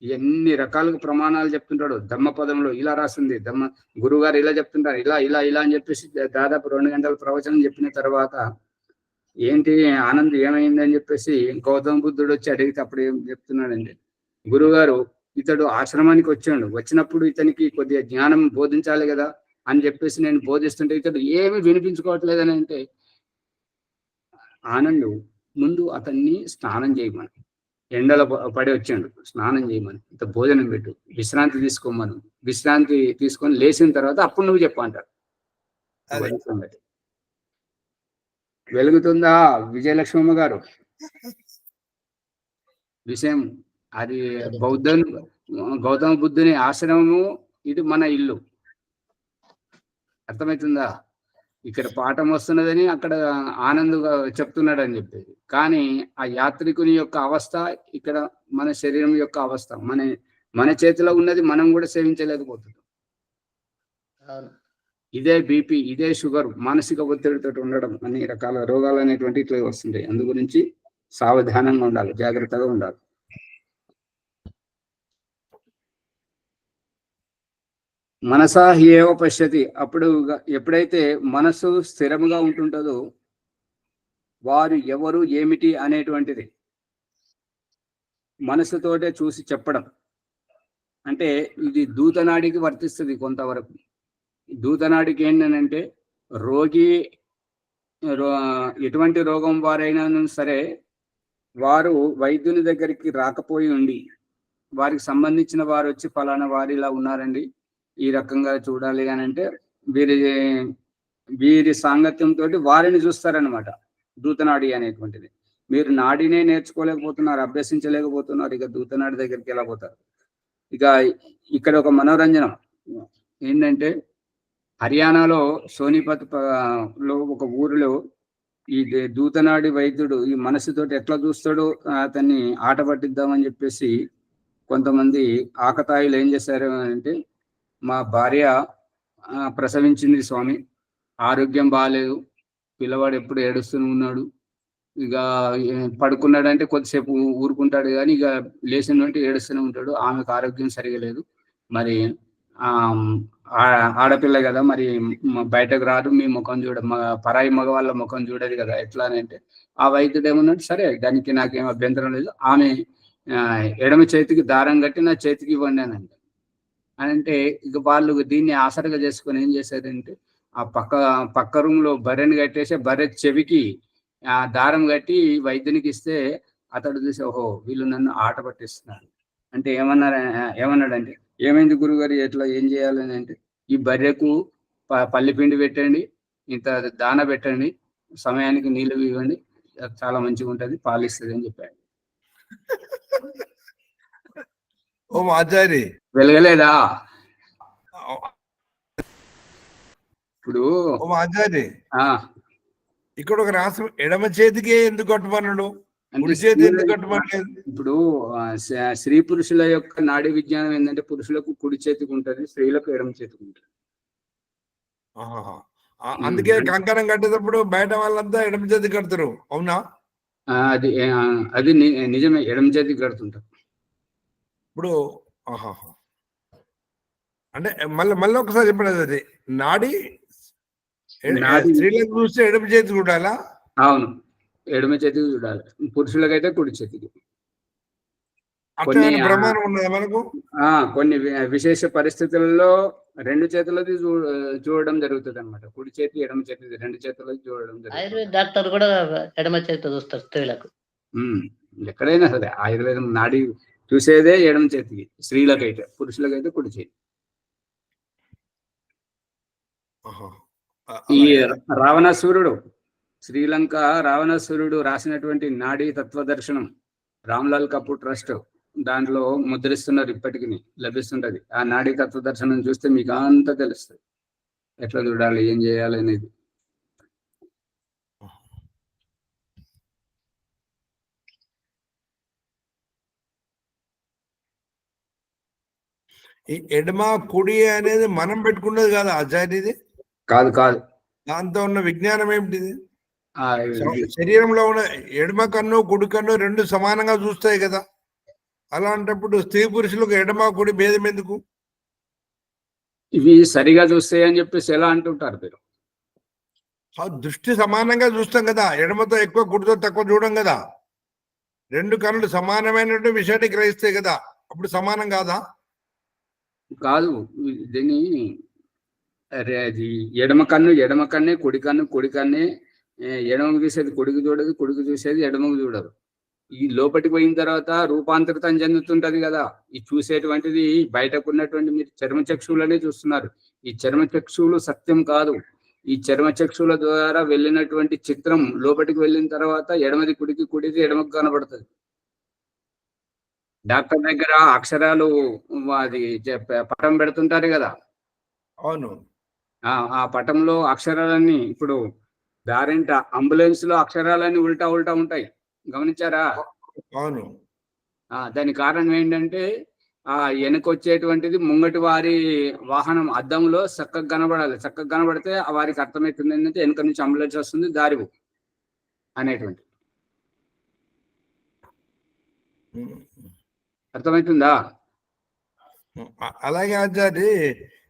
ఎన్ని రకాలుగా ప్రమాణాలు చెప్తుంటాడు. ధమ్మపదంలో ఇలా రాస్తుంది, గురుగారు ఇలా చెప్తుంటారు, ఇలా అని చెప్పేసి దాదాపు 2 గంటల ప్రవచనం చెప్పిన తర్వాత ఏంటి ఆనంద్ ఏమైంది అని చెప్పేసి గౌతమ బుద్ధుడు వచ్చి అడిగితే అప్పుడు ఏం చెప్తున్నాడండి, గురుగారు ఇతడు ఆశ్రమానికి వచ్చినప్పుడు ఇతనికి కొద్దిగా జ్ఞానం బోధించాలి కదా అని చెప్పేసి నేను బోధిస్తుంటే ఇతడు ఏమి వినిపించుకోవట్లేదని అంటే, ఆనంద్ ముందు అతన్ని స్నానం చేయమని, ఎండల పడి వచ్చాడు, స్నానం చేయమని, ఇంత భోజనం పెట్టు, విశ్రాంతి తీసుకోమను, విశ్రాంతి తీసుకొని లేచిన తర్వాత అప్పుడు నువ్వు చెప్పంటారు. వెలుగుతుందా విజయలక్ష్మమ్మ గారు విషయం? అది గౌతమ బుద్ధుని ఆశ్రమము, ఇది మన ఇల్లు. అర్థమవుతుందా? ఇక్కడ పాఠం వస్తున్నదని అక్కడ ఆనందంగా చెప్తున్నాడు అని చెప్పేది. కానీ ఆ యాత్రికుని యొక్క అవస్థ ఇక్కడ మన శరీరం యొక్క అవస్థ, మన చేతిలో ఉన్నది మనం కూడా సేవించలేకపోతున్నాం. ఇదే బీపీ, ఇదే షుగర్, మానసిక ఒత్తిడితో ఉండడం, అన్ని రకాల రోగాలు అనేటువంటి ఇట్లా వస్తుంటాయి. అందు గురించి సావధానంగా ఉండాలి, జాగ్రత్తగా ఉండాలి. మనసా హ్యేవ పశ్యతి, అప్పుడు ఎప్పుడైతే మనసు స్థిరముగా ఉంటుంటుందో వారు ఎవరు ఏమిటి అనేటువంటిది మనసుతోటే చూసి చెప్పడం. అంటే ఇది దూతనాడికి వర్తిస్తుంది కొంతవరకు. దూతనాడికి ఏంటంటే రోగి ఎటువంటి రోగం వారైనా సరే వారు వైద్యుని దగ్గరికి రాకపోయి ఉండి వారికి సంబంధించిన వారు వచ్చి ఫలానా వారు ఇలా ఉన్నారండి, ఈ రకంగా చూడాలి అని అంటే వీరి వీరి సాంగత్యంతో వారిని చూస్తారనమాట దూతనాడి అనేటువంటిది. మీరు నాడినే నేర్చుకోలేకపోతున్నారు, అభ్యసించలేకపోతున్నారు, ఇక దూతనాడి దగ్గరికి ఎలా పోతారు? ఇక ఇక్కడ ఒక మనోరంజనం ఏంటంటే హర్యానాలో సోనిపత్ లో ఒక ఊరిలో ఈ దూతనాడి వైద్యుడు ఈ మనసుతోటి ఎట్లా చూస్తాడో అతన్ని ఆట పట్టిద్దామని చెప్పేసి కొంతమంది ఆకతాయిలు ఏం చేశారు అంటే, మా భార్య ప్రసవించింది స్వామి, ఆరోగ్యం బాగాలేదు, పిల్లవాడు ఎప్పుడు ఏడుస్తూనే ఉన్నాడు, ఇక పడుకున్నాడంటే కొద్దిసేపు ఊరుకుంటాడు కానీ ఇక లేచినంటే ఏడుస్తూనే ఉంటాడు, ఆమెకు ఆరోగ్యం సరిగా లేదు, మరి ఆడపిల్ల కదా, మరి బయటకు రాదు, మీ ముఖం చూడ పరాయి మగవాళ్ళ ముఖం చూడదు కదా, ఎట్లా అని అంటే ఆ వైద్యుడు ఏమన్నాడు, సరే దానికి నాకేం అభ్యంతరం లేదు, ఆమె ఎడమ చేతికి దారం కట్టి నా చేతికి ఇవ్వండి అని అంటే ఇక వాళ్ళు దీన్ని ఆసరగా చేసుకొని ఏం చేశారంటే ఆ పక్క రూమ్ లో బర్రెని కట్టేసి బర్రె చెవికి ఆ దారం కట్టి వైద్యునికి ఇస్తే అతడు చూసి ఓహో వీళ్ళు నన్ను ఆట పట్టిస్తున్నారు అంటే ఏమన్నాడంటే, ఏమైంది గురుగారు ఎట్లా ఏం చేయాలని అంటే, ఈ బర్రెకు పల్లిపిండి పెట్టండి, ఇంత దాన పెట్టండి, సమయానికి నీళ్ళు ఇవ్వండి, చాలా మంచిగా ఉంటుంది, పాలిస్తుంది అని చెప్పాడు. ఓ ఆచారి వెలగలేదా? ఇప్పుడు ఓ ఆచారి ఆ ఇక్కడ ఒక రాష్ట్రం ఎడమ చేతికే ఎందుకు కట్టమన్నాడు, కుడి చేతి ఎందుకు కట్టమనలేదు? ఇప్పుడు స్త్రీ పురుషుల యొక్క నాడీ విజ్ఞానం ఏంటంటే పురుషులకు కుడి చేతికి ఉంటది, స్త్రీలకు ఎడమ చేతికి ఉంటది. అందుకే కంకణం కట్టేటప్పుడు బయట వాళ్ళంతా ఎడమ చేతికి కడతారు, అవునా? అది అది నిజమే, ఎడమ చేతికి కడుతుంటారు. ఇప్పుడు అంటే మళ్ళీ ఒకసారి చెప్పండి, అది నాడి స్త్రీలకు చూస్తే ఎడమ చేతి చూడాలా? అవును, ఎడమ చేతికి చూడాలి, పురుషులకైతే కుడి చేతికి. ప్రమాణం ఉన్నది మనకు. కొన్ని విశేష పరిస్థితుల్లో రెండు చేతులది చూడడం జరుగుతుంది అనమాట, కుడి చేతి ఎడమ చేతి రెండు చేతులది చూడడం జరుగుతుంది. ఆయుర్వేద డాక్టర్ కూడా ఎడమ చేతితో చూస్తారు స్త్రీలకు. ఎక్కడైనా సరే ఆయుర్వేదం నాడి చూసేదే ఎడమ చేతికి, స్త్రీలకైతే, పురుషులకైతే కుడి చేతి. ఈ రావణాసురుడు, శ్రీలంక రావణాసురుడు రాసినటువంటి నాడీ తత్వదర్శనం రామ్లాల్ కపూర్ ట్రస్ట్ దాంట్లో ముద్రిస్తున్నారు, ఇప్పటికి లభిస్తుంటది. ఆ నాడీ తత్వదర్శనం చూస్తే మీకు అంతా తెలుస్తుంది ఎట్లా చూడాలి, ఏం చేయాలి అనేది. ఈ ఎడమ కుడి అనేది మనం పెట్టుకున్నది కాదు ఆచార్యది, కాదు కాదు, దాంతో ఉన్న విజ్ఞానం ఏమిటిది? శరీరంలో ఉన్న ఎడమ కన్ను కుడి కన్ను రెండు సమానంగా చూస్తాయి కదా, అలాంటప్పుడు స్త్రీ పురుషులకు ఎడమ కుడి భేదం ఎందుకు? ఇవి సరిగా చూస్తాయి అని చెప్పేసి ఎలా అంటుంటారు మీరు? దృష్టి సమానంగా చూస్తాం కదా, ఎడమతో ఎక్కువ కుడితో తక్కువ చూడం కదా, రెండు కన్నులు సమానమైన విషయాన్ని గ్రహిస్తాయి కదా, అప్పుడు సమానం కాదా? కాదు, దీన్ని అది ఎడమ కన్నే, కుడి కన్నే, ఎడమకు చూసేది కొడుకు చూడదు, కొడుకు చూసేది ఎడమకు చూడదు. ఈ లోపలికి పోయిన తర్వాత రూపాంతరితం చెందుతుంటది కదా, ఈ చూసేటువంటిది బయటకు ఉన్నటువంటి మీరు చర్మచక్షువులనే చూస్తున్నారు, ఈ చర్మచక్షువులు సత్యం కాదు. ఈ చర్మచక్షువుల ద్వారా వెళ్ళినటువంటి చిత్రం లోపలికి వెళ్ళిన తర్వాత ఎడమది కుడికి, కుడిది ఎడమకు కనబడుతుంది. డాక్టర్ దగ్గర అక్షరాలు అది పటం పెడుతుంటారు కదా, అవును, ఆ పటంలో అక్షరాలన్నీ ఇప్పుడు దారింట అంబులెన్స్ లో అక్షరాలన్నీ ఉల్టా ఉంటాయి, గమనించారా? అవును. దాని కారణం ఏంటంటే ఆ వెనకొచ్చేటువంటిది ముంగటి వారి వాహనం అద్దంలో చక్కగా కనబడాలి, చక్కగా కనబడితే వారికి అర్థమవుతుంది ఏంటంటే వెనక నుంచి అంబులెన్స్ వస్తుంది, దారివు అనేటువంటి. అర్థమవుతుందా? అలాగే ఆచారి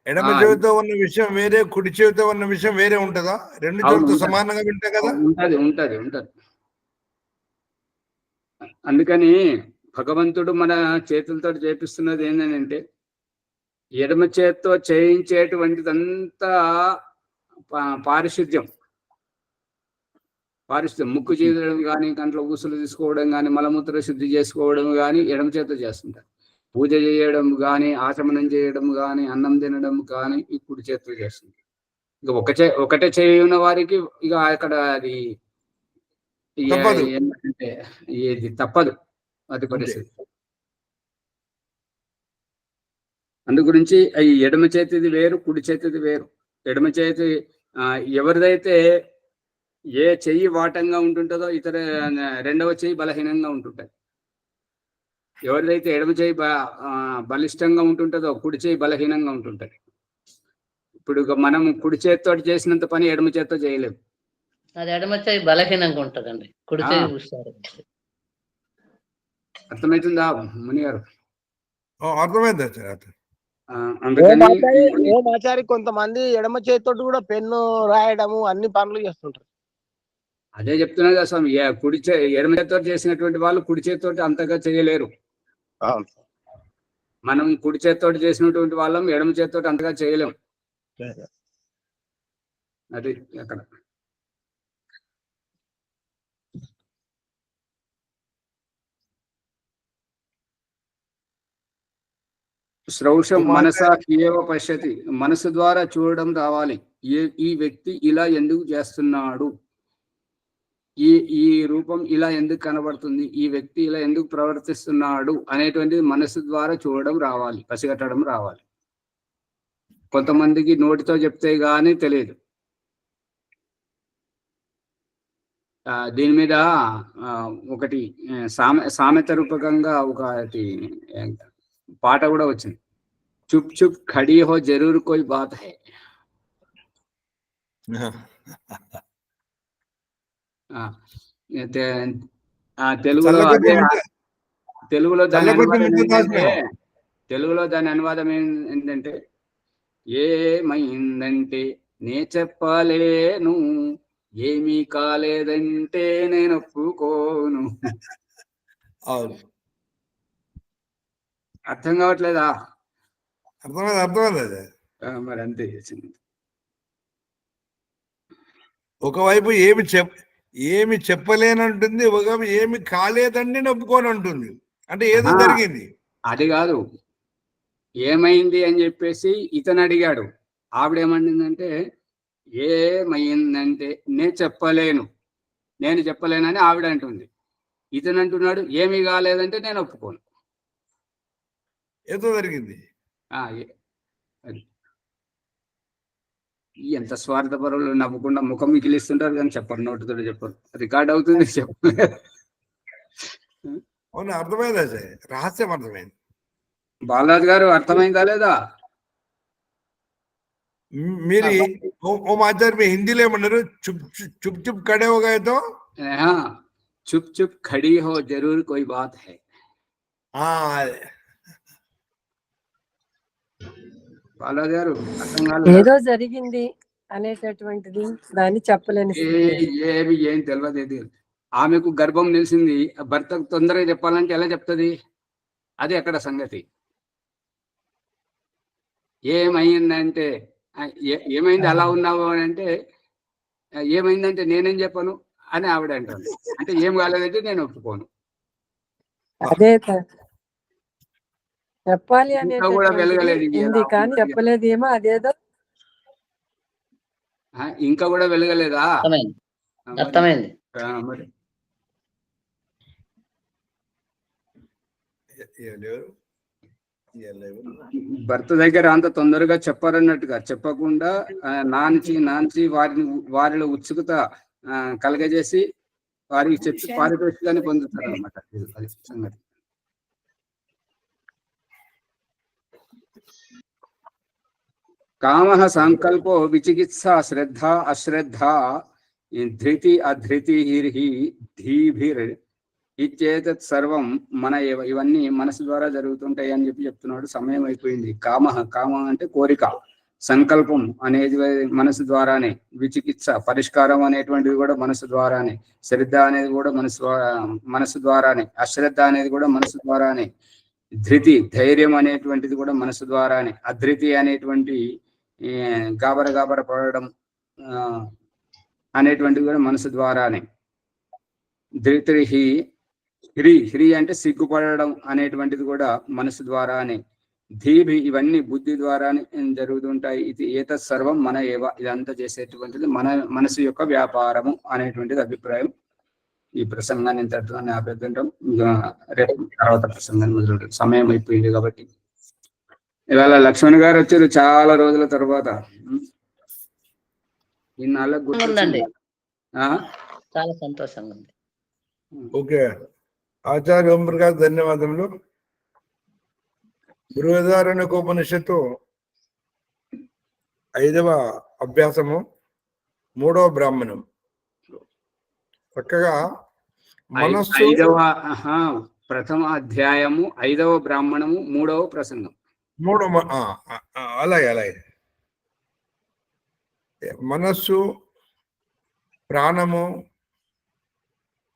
ఎడమ చెవితో ఉన్న విషయం వేరే, కుడి చెవితో ఉన్న విషయం వేరే ఉంటుందా? రెండు చెవితో సమానంగా వింటాం కదా. ఉంటది. అందుకని భగవంతుడు మన చేతులతో చేపిస్తున్నది ఏంటంటే ఎడమ చేతితో చేయించేటువంటిదంతా పారిశుద్ధ్యం, ముక్కు చేయడం కానీ, కంట్లో ఊసులు తీసుకోవడం కానీ, మలమూత్ర శుద్ధి చేసుకోవడం కానీ ఎడమ చేతితో చేస్తుంటారు. పూజ చేయడం కానీ, ఆచమనం చేయడం కానీ, అన్నం తినడం కానీ ఈ కుడి చేతితో చేస్తుంది. ఇక ఒకటే చేయి ఉన్న వారికి ఇక అక్కడ అది ఏంటంటే ఇది తప్పదు, అది పరిస్థితి. అందు గురించి ఈ ఎడమ చేతిది వేరు, కుడి చేతిది వేరు. ఎడమ చేతి ఎవరిదైతే ఏ చెయ్యి వాటంగా ఉంటుంటుందో ఇతర రెండవ చెయ్యి బలహీనంగా ఉంటుంటది. ఎవరిదైతే ఎడమ చేయి బలిష్టంగా ఉంటుంటుందో కుడి చేయి బలహీనంగా ఉంటుంటది. ఇప్పుడు మనం కుడి చేతితో చేసినంత పని ఎడమ చేతితో చేయలేము. అది ఎడమ చేయి బలహీనంగా ఉంటదండి, కుడి చేయి చూస్తారు. అర్థమవుతుందా ముని గారు? అర్థమైందా? ఓమాచారి కొంతమంది ఎడమ చేతితో కూడా పెన్ను రాయడము అన్ని పనులు చేస్తుంటారు. అదే చెప్తున్నా కదా స్వామి, ఎడమ చేతితో చేసినటువంటి వాళ్ళు కుడి చేతితో అంతగా చేయలేరు. మనం కుడి చేతితో చేసినటువంటి వాళ్ళం ఎడమ చేతితో అంతగా చేయలేం. అది అక్కడ శ్రౌషం మనసా ఏవ పశ్యతి, మనసు ద్వారా చూడడం రావాలి. ఈ వ్యక్తి ఇలా ఎందుకు చేస్తున్నాడు, ఈ రూపం ఇలా ఎందుకు కనబడుతుంది, ఈ వ్యక్తి ఇలా ఎందుకు ప్రవర్తిస్తున్నాడు అనేటువంటిది మనసు ద్వారా చూడడం రావాలి, పసిగట్టడం రావాలి. కొంతమందికి నోటితో చెప్తే గానీ తెలియదు. దీని మీద ఒకటి సామెత రూపకంగా ఒకటి పాట కూడా వచ్చింది. చుప్ చుప్ ఖడీ హో జరూర్ కోయి బాత్ హై. తెలుగులో దాని అనువాదం ఏంటంటే, ఏమైందంటే నే చెప్పలేను, ఏమీ కాలేదంటే నేను ఒప్పుకోను. అర్థం కావట్లేదా? అర్థమైంది. మరి అంతే చేసింది. ఒకవైపు ఏమి చెప్పలేనంటుంది, ఒకవైపు ఏమి కాలేదండి ఒప్పుకొని అంటుంది. అంటే ఏదో జరిగింది. అది కాదు, ఏమైంది అని చెప్పేసి ఇతను అడిగాడు. ఆవిడేమంటుందంటే ఏమైందంటే నేను చెప్పలేనని ఆవిడ అంటుంది. ఇతను అంటున్నాడు ఏమీ కాలేదంటే నేను ఒప్పుకోను. ఏదో జరిగింది. ఎంత స్వార్థపరులు, నవ్వకుండా ముఖం మిగిలిస్తుంటారు కానీ చెప్పరు, నోటితో చెప్పరు. రికార్డ్ అవుతుంది, చెప్పలేదు. అవును, అర్థమైందా? రహస్యం అర్థమైంది. బాలరాజు గారు అర్థమైందా లేదా? మీరు ఓమాచారి మీ హిందీలో ఏమన్నారు? చుప్ చుప్ ఖడే హో గయే తో చుప్ చుప్ ఖడీ హో జరూర్ కోయి బాత్ హై. బాలరాజు గారు అర్థం కాలేదు. ఏదో జరిగింది అనేటటువంటిది దాన్ని చెప్పలేని ఏం తెలియదు. ఆమెకు గర్భం నిలిచింది, భర్తకు తొందరగా చెప్పాలంటే ఎలా చెప్తుంది? అది అక్కడ సంగతి. ఏమైందంటే ఏమైంది అలా ఉన్నావు అని అంటే, ఏమైందంటే నేనేం చెప్పను అని ఆవిడ అంటుంది. అంటే ఏం కాలేదంటే నేను ఒప్పుకోను. అదే చెప్పాలి కూడా వెలగలేదు, అనేది కానీ చెప్పలేదు ఏమో. అదేదో ఇంకా కూడా వెలగలేదా? అర్థమైంది. మరి భర్త దగ్గర అంత తొందరగా చెప్పారన్నట్టుగా చెప్పకుండా నాంచి వారిలో ఉత్సుకత కలగజేసి వారికి చెప్పి పారితోషికాన్ని పొందుతారు అన్నమాట. అది సంగతి. కామ సంకల్పో విచికిత్స శ్రద్ధ అశ్రద్ధ ధృతి అధృతి ధీభిర్ ఇచ్చేతత్ సర్వం మన ఇవన్నీ మనసు ద్వారా జరుగుతుంటాయి అని చెప్తున్నాడు. సమయం అయిపోయింది. కామ అంటే కోరిక, సంకల్పం అనేది మనసు ద్వారానే, విచికిత్స పరిష్కారం అనేటువంటిది కూడా మనసు ద్వారానే, శ్రద్ధ అనేది కూడా మనసు ద్వారానే, అశ్రద్ధ అనేది కూడా మనసు ద్వారానే, ధృతి ధైర్యం అనేటువంటిది కూడా మనసు ద్వారానే, అధృతి అనేటువంటి గాబర పడడం అనేటువంటిది కూడా మనసు ద్వారానే, ధృతిహి హ్రీ అంటే సిగ్గుపడడం అనేటువంటిది కూడా మనసు ద్వారానే. ధీభి ఇవన్నీ బుద్ధి ద్వారానే జరుగుతుంటాయి. ఇది ఏతత్ సర్వం మన ఏవ, ఇదంతా చేసేటువంటిది మన మనసు యొక్క వ్యాపారము అనేటువంటిది అభిప్రాయం. ఈ ప్రసంగాన్ని ఇంతటితో ఆపేద్దాం. రేపు తర్వాత ప్రసంగాన్ని మొదలు. సమయం అయిపోయింది కాబట్టి. ఇవాళ లక్ష్మణ్ గారు వచ్చారు చాలా రోజుల తర్వాత. ఇన్నాళ్ళకు గుర్తొచ్చింది. చాలా సంతోషంగా ఉంది. ఓకే, ఆచార్య ఓం ప్రకాష్ ధన్యవాదములు. బృహదారణ్యకోపనిషత్తు 5వ అభ్యాసము 3వ బ్రాహ్మణం. చక్కగా మనస్సు ప్రథమ అధ్యాయము 5వ బ్రాహ్మణము 3వ ప్రసంగం. అలాగే మనస్సు, ప్రాణము,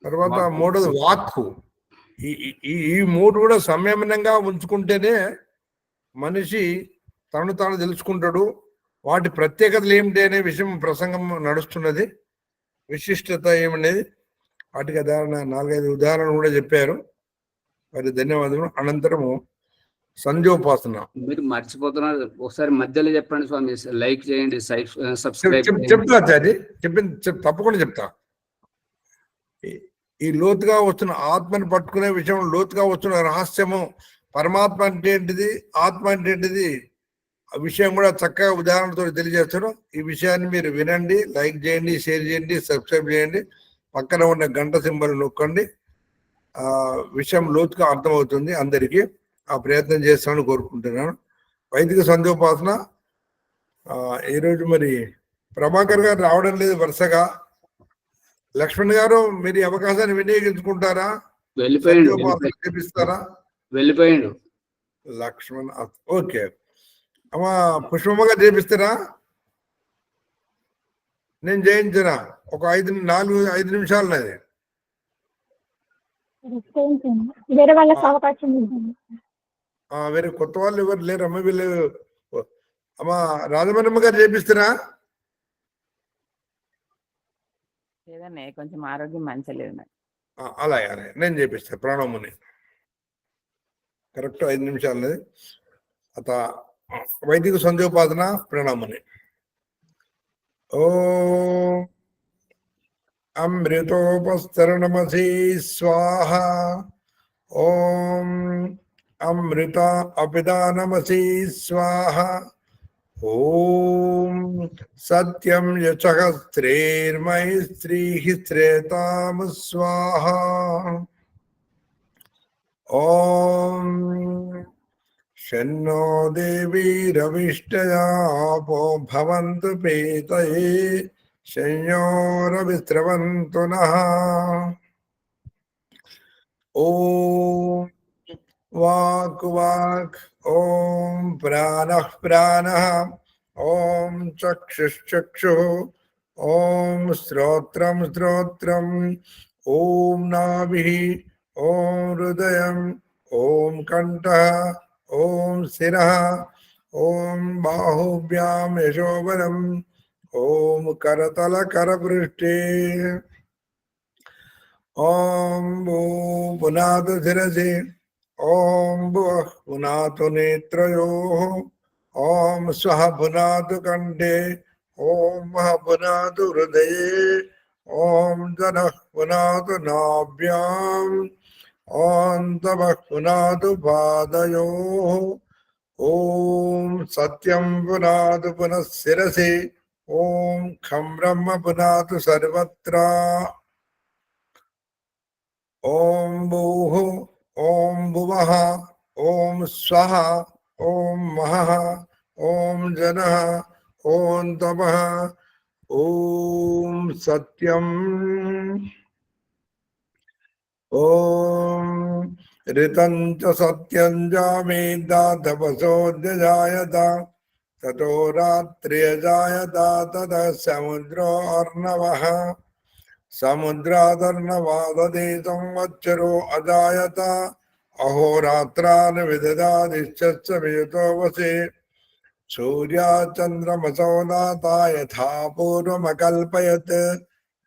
తర్వాత 3వది వాక్కు. ఈ 3 కూడా సంయమనంగా ఉంచుకుంటేనే మనిషి తను తాను తెలుసుకుంటాడు. వాటి ప్రత్యేకతలు ఏమిటి అనే విషయం ప్రసంగం నడుస్తున్నది. విశిష్టత ఏమనేది వాటికి 4-5 ఉదాహరణలు కూడా చెప్పారు. మరి ధన్యవాదాలు. అనంతరము సంధ్యోపాసన. మీరు మర్చిపోతున్నారు, ఒకసారి మధ్యలో చెప్పండి స్వామి. లైక్ చేయండి, సబ్స్క్రైబ్ చెప్తా ఆచార్య, తప్పకుండా చెప్తా. ఈ లోతుగా వస్తున్న ఆత్మని పట్టుకునే విషయం, లోతుగా వస్తున్న రహస్యము, పరమాత్మ అంటే ఏంటిది, ఆత్మ అంటే ఏంటిది, ఆ విషయం కూడా చక్కగా ఉదాహరణతో తెలియజేస్తారు. ఈ విషయాన్ని మీరు వినండి, లైక్ చేయండి, షేర్ చేయండి, సబ్స్క్రైబ్ చేయండి, పక్కన ఉన్న గంట సింబల్ నొక్కండి. ఆ విషయం లోతుగా అర్థమవుతుంది అందరికీ. ఆ ప్రయత్నం చేస్తామని కోరుకుంటున్నాను. వైదిక సంధ్యోపాసన ఈరోజు మరి ప్రభాకర్ గారు రావడం లేదు వరుసగా. లక్ష్మణ్ గారు మీరు ఈ అవకాశాన్ని వినియోగించుకుంటారా? చేపిస్తారా? వెళ్ళిపోయిండు లక్ష్మణ్. ఓకే అమ్మా, పుష్పమ్మ గారు చేపిస్తారా? నేను చేయించరా? ఒక 4-5 నిమిషాలు నాది. వేరే వాళ్ళకి అవకాశం ఉంటుంది. వేరే కొత్త వాళ్ళు ఎవరు లేరు అమ్మ. వీళ్ళు అమ్మా రాజమణమ్మ గారు చేపిస్తారా? లేదన్నా, కొంచెం ఆరోగ్యం మంచిలేదు. అలాగే నేను చేపిస్తాను. ప్రణవముని కరెక్ట్ 5 నిమిషాలు. అత వైదిక సంధ్యోపాసన ప్రణవముని. ఓ అమృతోపస్తరణమసి స్వాహ. ఓం అమృత అపిదానమసి స్వాహ. ఓం సత్యం యచహస్త్రైర్మైస్త్రీః త్రేతాం స్వాహ. ఓం శన్నో దేవీరవిష్టయాపో భవంతు పీతయే శయ్యోరవిస్రవంతు నః. ఓం వాక్ వాక్. ఓం ప్రాణః ప్రాణః. ఓం చక్షుశ్చక్షుః. ఓం శ్రోత్రం శ్రోత్రం. ఓం నాభిః. ఓం హృదయం. ఓం కంఠః. ఓం శిరః. ఓం బాహుభ్యాం యశోబలం. ఓం కరతల కరపృష్ఠే. ఓం భూ పునాతు శిరసి. ఓం భువః పునాతు నేత్రయోః. ఓం స్వః పునాతు కంఠే. ఓం వః పునాతు హృదయే. ఓం జనః పునాతు నాభ్యాం. ఓం తమః పునాతు పాదయోః. ఓం సత్యం పునాతు పునః శిరసి. ఓం ఖం బ్రహ్మ పునాతు సర్వత్రా. ఓం భూః. ఓం భువః. ఓం స్వః. ఓం మహః. ఓం జనః. ఓం తపః. ఓం సత్యం. ఓం ऋतं च सत्यं जामेदा तपसोऽजायत ततो रात्र्यजायत ततः समुद्रो अर्णवः समुद्रादर्णवाददे संवत्सरो अजायत अहोरात्रान् विददादिश्च वियुतो वसे सूर्याचन्द्रमसो नाता यथा पूर्वमकल्पयत्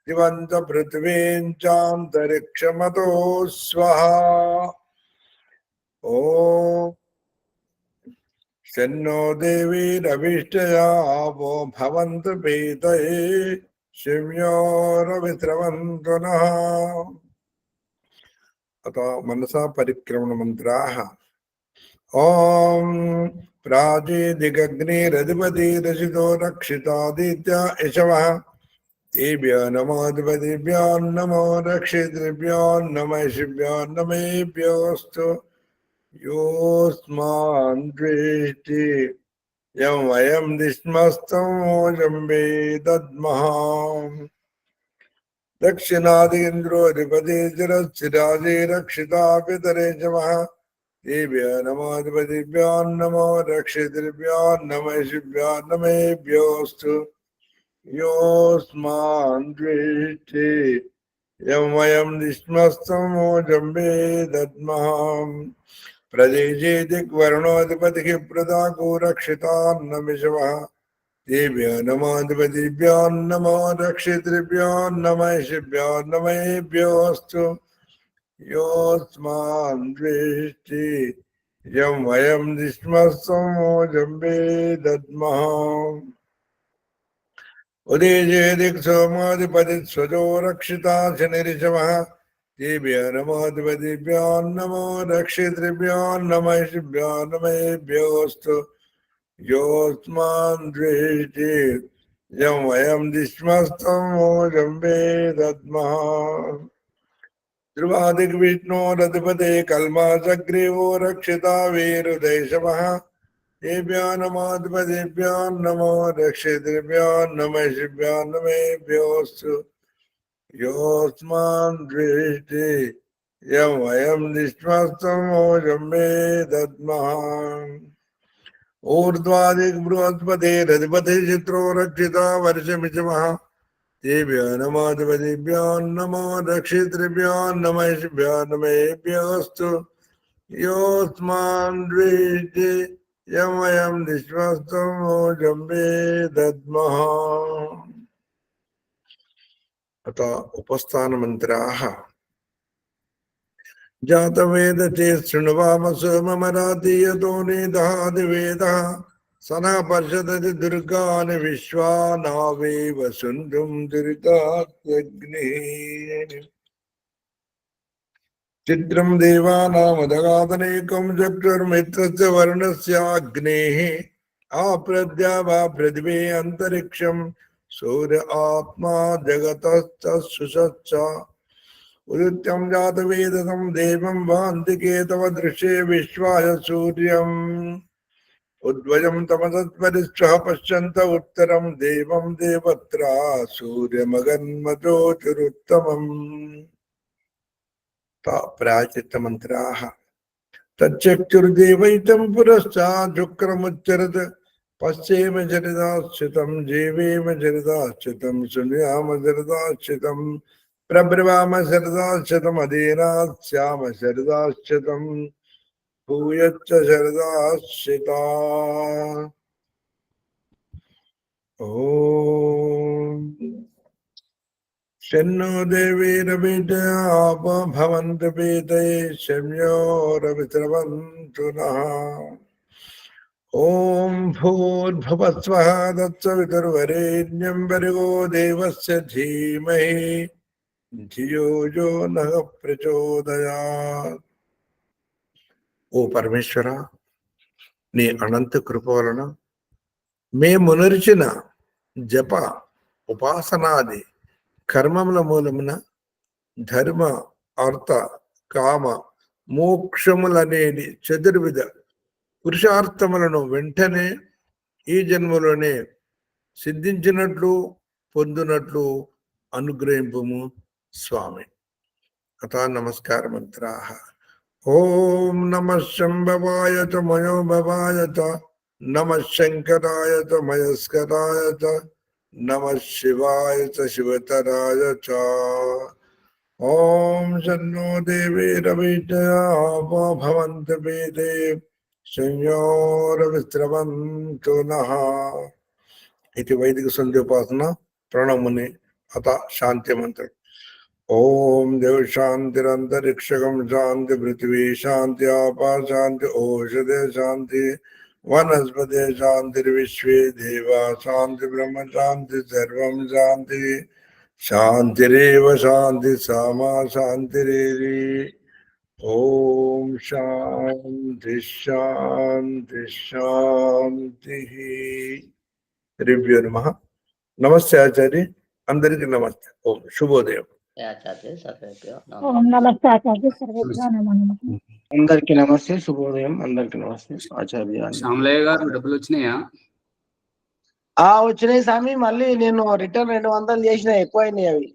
दिवंत पृथ्वीं चान्तरिक्षमतो स्वाहा। ॐ शन्नो देवीरभिष्टया वो भवन्तु पीतये शिव्योरविस्रवन्तु नः। अतः मनसा परिक्रमण मंत्राः। ओम प्राचीदिगग्निरधिपतिरचितो रक्षितादित्या यशवः तेभ्यो नमोऽधिपतिभ्यो नमो रक्षितृभ्यो नमः शिभ्यो नमेभ्योऽस्तु योऽस्मान् दृष्टि यं वयं दिष्मस्तमोजं वेदद्मः। दक्षिणादिन्द्रोऽधिपति चिरस्थिराजे रक्षिता पितरे च मः तेभ्यो नमोऽधिपतिभ्यो नमो रक्षितृभ्यो नमः शिभ्यो नमेभ्योऽस्तु योऽस्मान् दृष्टि यं वयं दिष्मस्तमोजं वेदद्मः। प्रदेशे दिग्वर्णोऽधिपतिः प्रदाको रक्षितान्नमिषवः तेभ्यो नमोऽधिपतिभ्यो नमो रक्षितृभ्यो नमः शिभ्यो नमेभ्योऽस्तु योऽस्मान् दृष्टि यं वयं दिष्मस्तमोजं वेदद्मः। उदेशे दिक्सोमाधिपतिः स्वजो रक्षिता शनिरिषवः तेभ्यो नमोऽधिपतिभ्यो नमो रक्षितृभ्यो नमः शिभ्यो नमेभ्योऽस्तु योऽस्मान् दृष्टि यं वयं दिष्मस्तमोजं वेदद्मः। ध्रुवादिग्विष्णोरधिपते कल्मासग्रीवो रक्षिता वीरुदैशवः तेभ्यो नमोऽधिपतिभ्यो नमो रक्षितृभ्यो नमः शिभ्यो नमेभ्योऽस्तु योऽस्मान् दृष्टि यं वयं दिष्मस्तमोजं वेदद्मः। ऊर्ध्वादिक बृहस्पतिरधिपति चित्रो रक्षिता वर्षमिषवः तेभ्यो नमोऽधिपतिभ्यो नमो रक्षितृभ्यो नमः शिभ्यो नमेभ्योऽस्तु योऽस्मान् दृष्टि यं वयं दिष्मस्तमोजं वेदद्मः। अतः उपस्थान मंत्राः। जातवेद चेत् शृण्वामसो मम रातीयतो निदहादिवेदः सनः पर्षदति दुर्गानि विश्वानावेव सुन्दुं दुर्गात्यग्निः। चित्रं देवानामुदगादनेकं चक्षुर्मित्रस्य वर्णस्याग्नेः आप्रद्या वा पृथिवी अन्तरिक्षं सूर्य आत्मा जगतश्च उदित्यं जातवेदसं देवं वान्तिके तव दृश्ये विश्वाय सूर्यम् उद्वयं तमसत्परिष्ठः पश्यन्त उत्तरं देवं देवत्रा सूर्यमगन्मजोतिरुत्तमम्। प्राचित मंत्राः। तच्चक्षुर्देवैतं पुरश्चात् शुक्रमुच्चरत् पश्येम जरिदाश्चितं जीवेम जरिदाश्चितं शृणुयाम जरिदाश्चितं प्रब्रवाम शरदाश्चितं अधीनास्याम शरदाश्चितं भूयच्च शरदाश्चिता। ॐ शन्नो देवीरभिजया भवन्तु पीतये शम्योरविस्रवन्तु नः। ॐ भूर्भुवस्वः तत्सवितुर्वरेण्यं भर्गो देवस्य धीमहि धियो यो नः प्रचोदयात्। ఓ పరమేశ్వర, నీ అనంత కృప వలన మేము మునర్చిన జప ఉపాసనాది కర్మముల మూలమున ధర్మ అర్థ కామ మోక్షములనేది చతుర్విధ పురుషార్థములను వెంటనే ఈ జన్మలోనే సిద్ధించినట్లు పొందినట్లు అనుగ్రహింపుము స్వామి. అథ నమస్కార మంత్రాః. ఓం నమః శంభవాయ చ మయోభవాయ చ నమః శంకరాయ చ మయస్కరాయ చ నమః శివాయ చ శివతరాయ చ. ఓం శన్నో దేవీరవిజయా భవంతు వేదే సంయోరవిస్రవంతు నః. ఇది వైదిక సంధ్యోపాసన ప్రణముని అత శాంతి మంత్రం. ఓం దేవ శాంతిరంతరిక్షకం శాంతి పృథివీ శాంతి ఆపా శాంతి ఓషధే శాంతి వనస్పతే శాంతిర్విశ్వే దేవా శాంతి బ్రహ్మ శాంతి సర్వం శాంతి శాంతిరేవ శాంతి సామా శాంతిరేరి. ఓం శాంతి శాంతి శాంతి. శ్రీభ్యో నమః. నమస్తే ఆచార్య, అందరికీ నమస్తే. ఓం శుభోదయం. ఆచార్య సర్వేభ్యో నమః. ఓం నమస్తే ఆచార్య సర్వేభ్యో నమః. అందరికి నమస్తే, శుభోదయం. అందరికి నమస్తే ఆచార్య. శ్యామలయ్య గారు డబ్బులు వచ్చినాయా? వచ్చినాయి స్వామి. మళ్ళీ నేను రిటర్న్ 200 చేసిన, ఎక్కువ అయినాయి అవి.